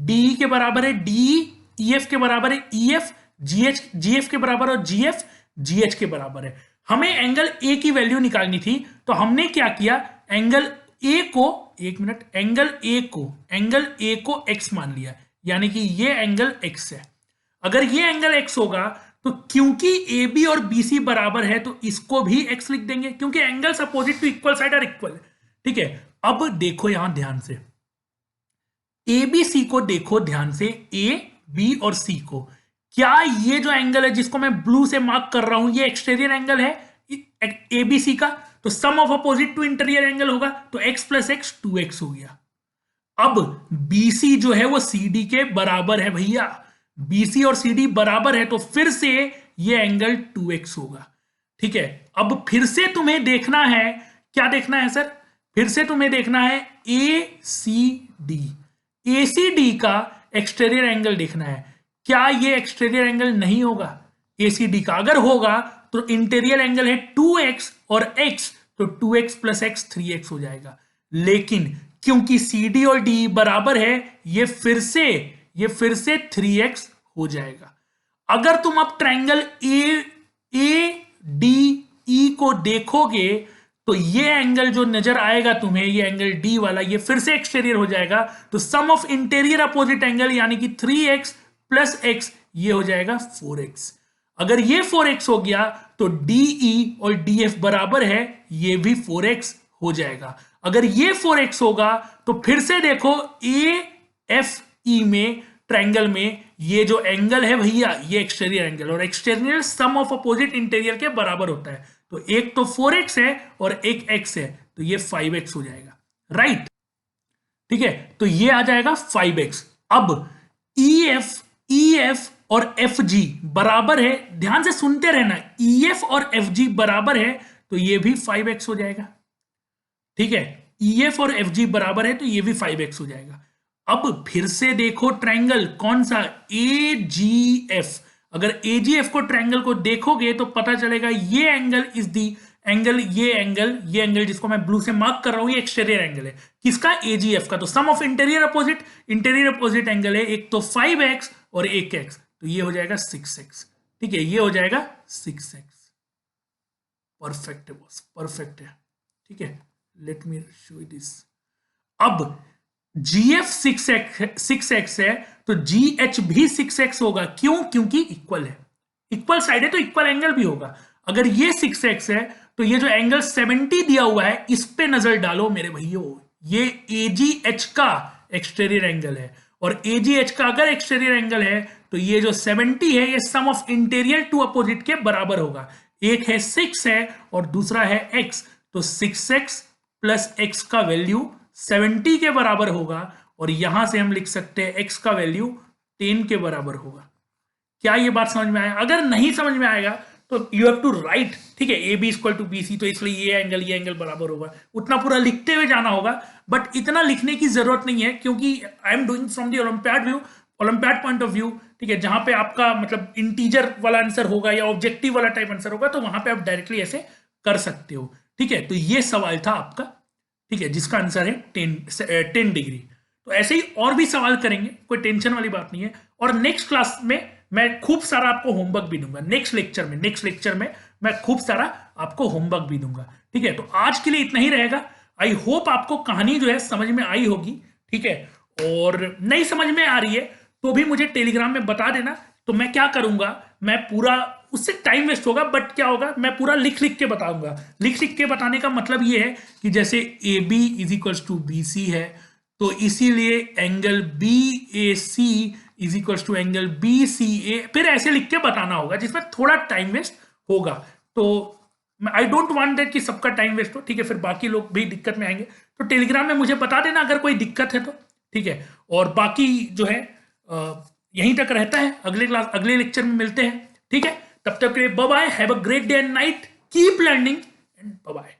DE के बराबर है, DE EF के बराबर है, EF GF के बराबर और GF GH के बराबर है। हमें एंगल A की वैल्यू निकालनी थी, तो हमने क्या किया, एंगल A को, एक मिनट, एंगल A को x मान लिया, यानी कि ये एंगल x है। अगर ये एंगल x होगा तो क्योंकि AB और BC बराबर है तो इसको भी x लिख देंगे, क्योंकि angles opposite to equal side are equal. ठीक है, अब देखो यहां ध्यान से, ABC को देखो ध्यान से, A B और C को, क्या ये जो एंगल है जिसको मैं ब्लू से मार्क कर रहा हूं ये एक्सटीरियर एंगल है ABC का, तो sum of opposite to interior angle होगा, तो x प्लस x 2x हो गया। अब BC जो है वो CD के बराबर है भैया, BC और CD बराबर है, तो फिर से ये एंगल 2x होगा। ठीक है, अब फिर से तुम्हें देखना है, क्या देखना है सर, फिर से तुम्हें देखना है ACD का एक्सटीरियर एंगल देखना है। क्या ये एक्सटीरियर एंगल नहीं होगा ACD का? अगर होगा तो इंटीरियर एंगल है 2x और x, तो 2x प्लस x 3x हो जाएगा। लेकिन क्योंकि CD और DE बराबर है, ये फिर से 3x हो जाएगा। अगर तुम अब ट्रायंगल ADE को देखोगे तो ये एंगल जो नजर आएगा तुम्हें, ये एंगल D वाला, ये फिर से एक्सटीरियर हो जाएगा, तो sum of interior opposite angle यानी कि 3x प्लस x ये हो जाएगा 4x। अगर ये 4x हो गया तो DE और DF बराबर है, ये भी 4x हो जाएगा। अगर ये 4x होगा तो फिर से देखो AFE में, ट्रायंगल में, ये जो एंगल है भैया ये एक्सटीरियर एंगल, और exterior sum of opposite interior के बराबर होता है, तो एक तो 4x है और एक x है, तो ये 5x हो जाएगा, राइट। ठीक है, तो ये आ जाएगा 5x। अब EF और FG बराबर है, ध्यान से सुनते रहना, EF और FG बराबर है तो ये भी 5x हो जाएगा। ठीक है, EF और FG बराबर है तो ये भी 5x हो जाएगा। अब फिर से देखो ट्रायंगल कौन सा, AGF। अगर AGF को ट्रायंगल को देखोगे तो पता चलेगा ये एंगल इज दी एंगल, ये एंगल जिसको मैं ब्लू से मार्क कर रहा हूं ये एक्सटीरियर एंगल है, किसका, AGF का। तो sum of interior opposite angle है, एक तो 5x और एक x, तो ये हो जाएगा 6x। ठीक है, ये हो जाएगा 6x। परफेक्ट है बॉस, परफेक्ट है। ठीक है, लेट मी शो दिस। अब GF 6x है तो GH भी 6x होगा, क्यों, क्योंकि इक्वल है, इक्वल साइड है तो इक्वल एंगल भी होगा। अगर ये 6x है तो ये जो एंगल 70 दिया हुआ है इस पे नजर डालो मेरे भैयों, ये AGH का एक्सटीरियर एंगल है, और AGH का अगर एक्सटीरियर एंगल है तो ये जो 70 है ये सम ऑफ इंटीरियर टू अपोजिट के बराबर होगा। एक है 6 है और दूसरा है x, तो 6x प्लस x का वैल्यू 70 के बराबर होगा, और यहां से हम लिख सकते हैं x का वैल्यू 10 के बराबर होगा। क्या ये बात समझ में आया? अगर नहीं समझ में आएगा तो यू हैव टू राइट, ठीक है, AB इक्वल टू BC, तो इसलिए ये एंगल बराबर होगा, उतना पूरा लिखते हुए जाना होगा, बट इतना लिखने की जरूरत नहीं है क्योंकि I am doing from the olympiad point of view. ठीक है, जहां पे आपका मतलब इंटीजर वाला आंसर होगा या ऑब्जेक्टिव वाला टाइप आंसर होगा, तो वहां पे आप डायरेक्टली ऐसे कर सकते हो। ठीक है, तो ये सवाल था आपका, ठीक है, जिसका आंसर है 10 डिग्री। तो ऐसे ही और भी सवाल करेंगे, कोई टेंशन वाली बात नहीं है। और नेक्स्ट क्लास में मैं खूब सारा आपको होमवर्क भी दूंगा, नेक्स्ट लेक्चर में मैं खूब सारा आपको होमवर्क भी दूंगा। ठीक है, तो आज के लिए इतना ही रहेगा। आई होप आपको कहानी जो है समझ में आई होगी। ठीक है, और नहीं समझ में आ रही है तो भी मुझे टेलीग्राम में बता देना, तो मैं क्या करूंगा, मैं पूरा, उससे टाइम वेस्ट होगा बट क्या होगा, मैं पूरा लिख लिख के बताऊंगा। लिख लिख के बताने का मतलब ये है कि जैसे A B is equals to B C है, तो इसीलिए angle B A C is equals to angle B C A, फिर ऐसे लिख के बताना होगा जिसमें थोड़ा टाइम वेस्ट होगा। तो आई डोंट वांट दैट कि सबका टाइम वेस्ट हो। ठीक है, फिर बाकी लोग भी दिक्कत में आएंगे। तो टेलीग्राम में मुझे बता देना अगर कोई दिक्कत है तो। ठीक है, और बाकी जो है यहीं तक रहता है, अगले लेक्चर में मिलते हैं। ठीक है, तब तक के लिए bye bye, have a great day and night, keep learning and bye bye.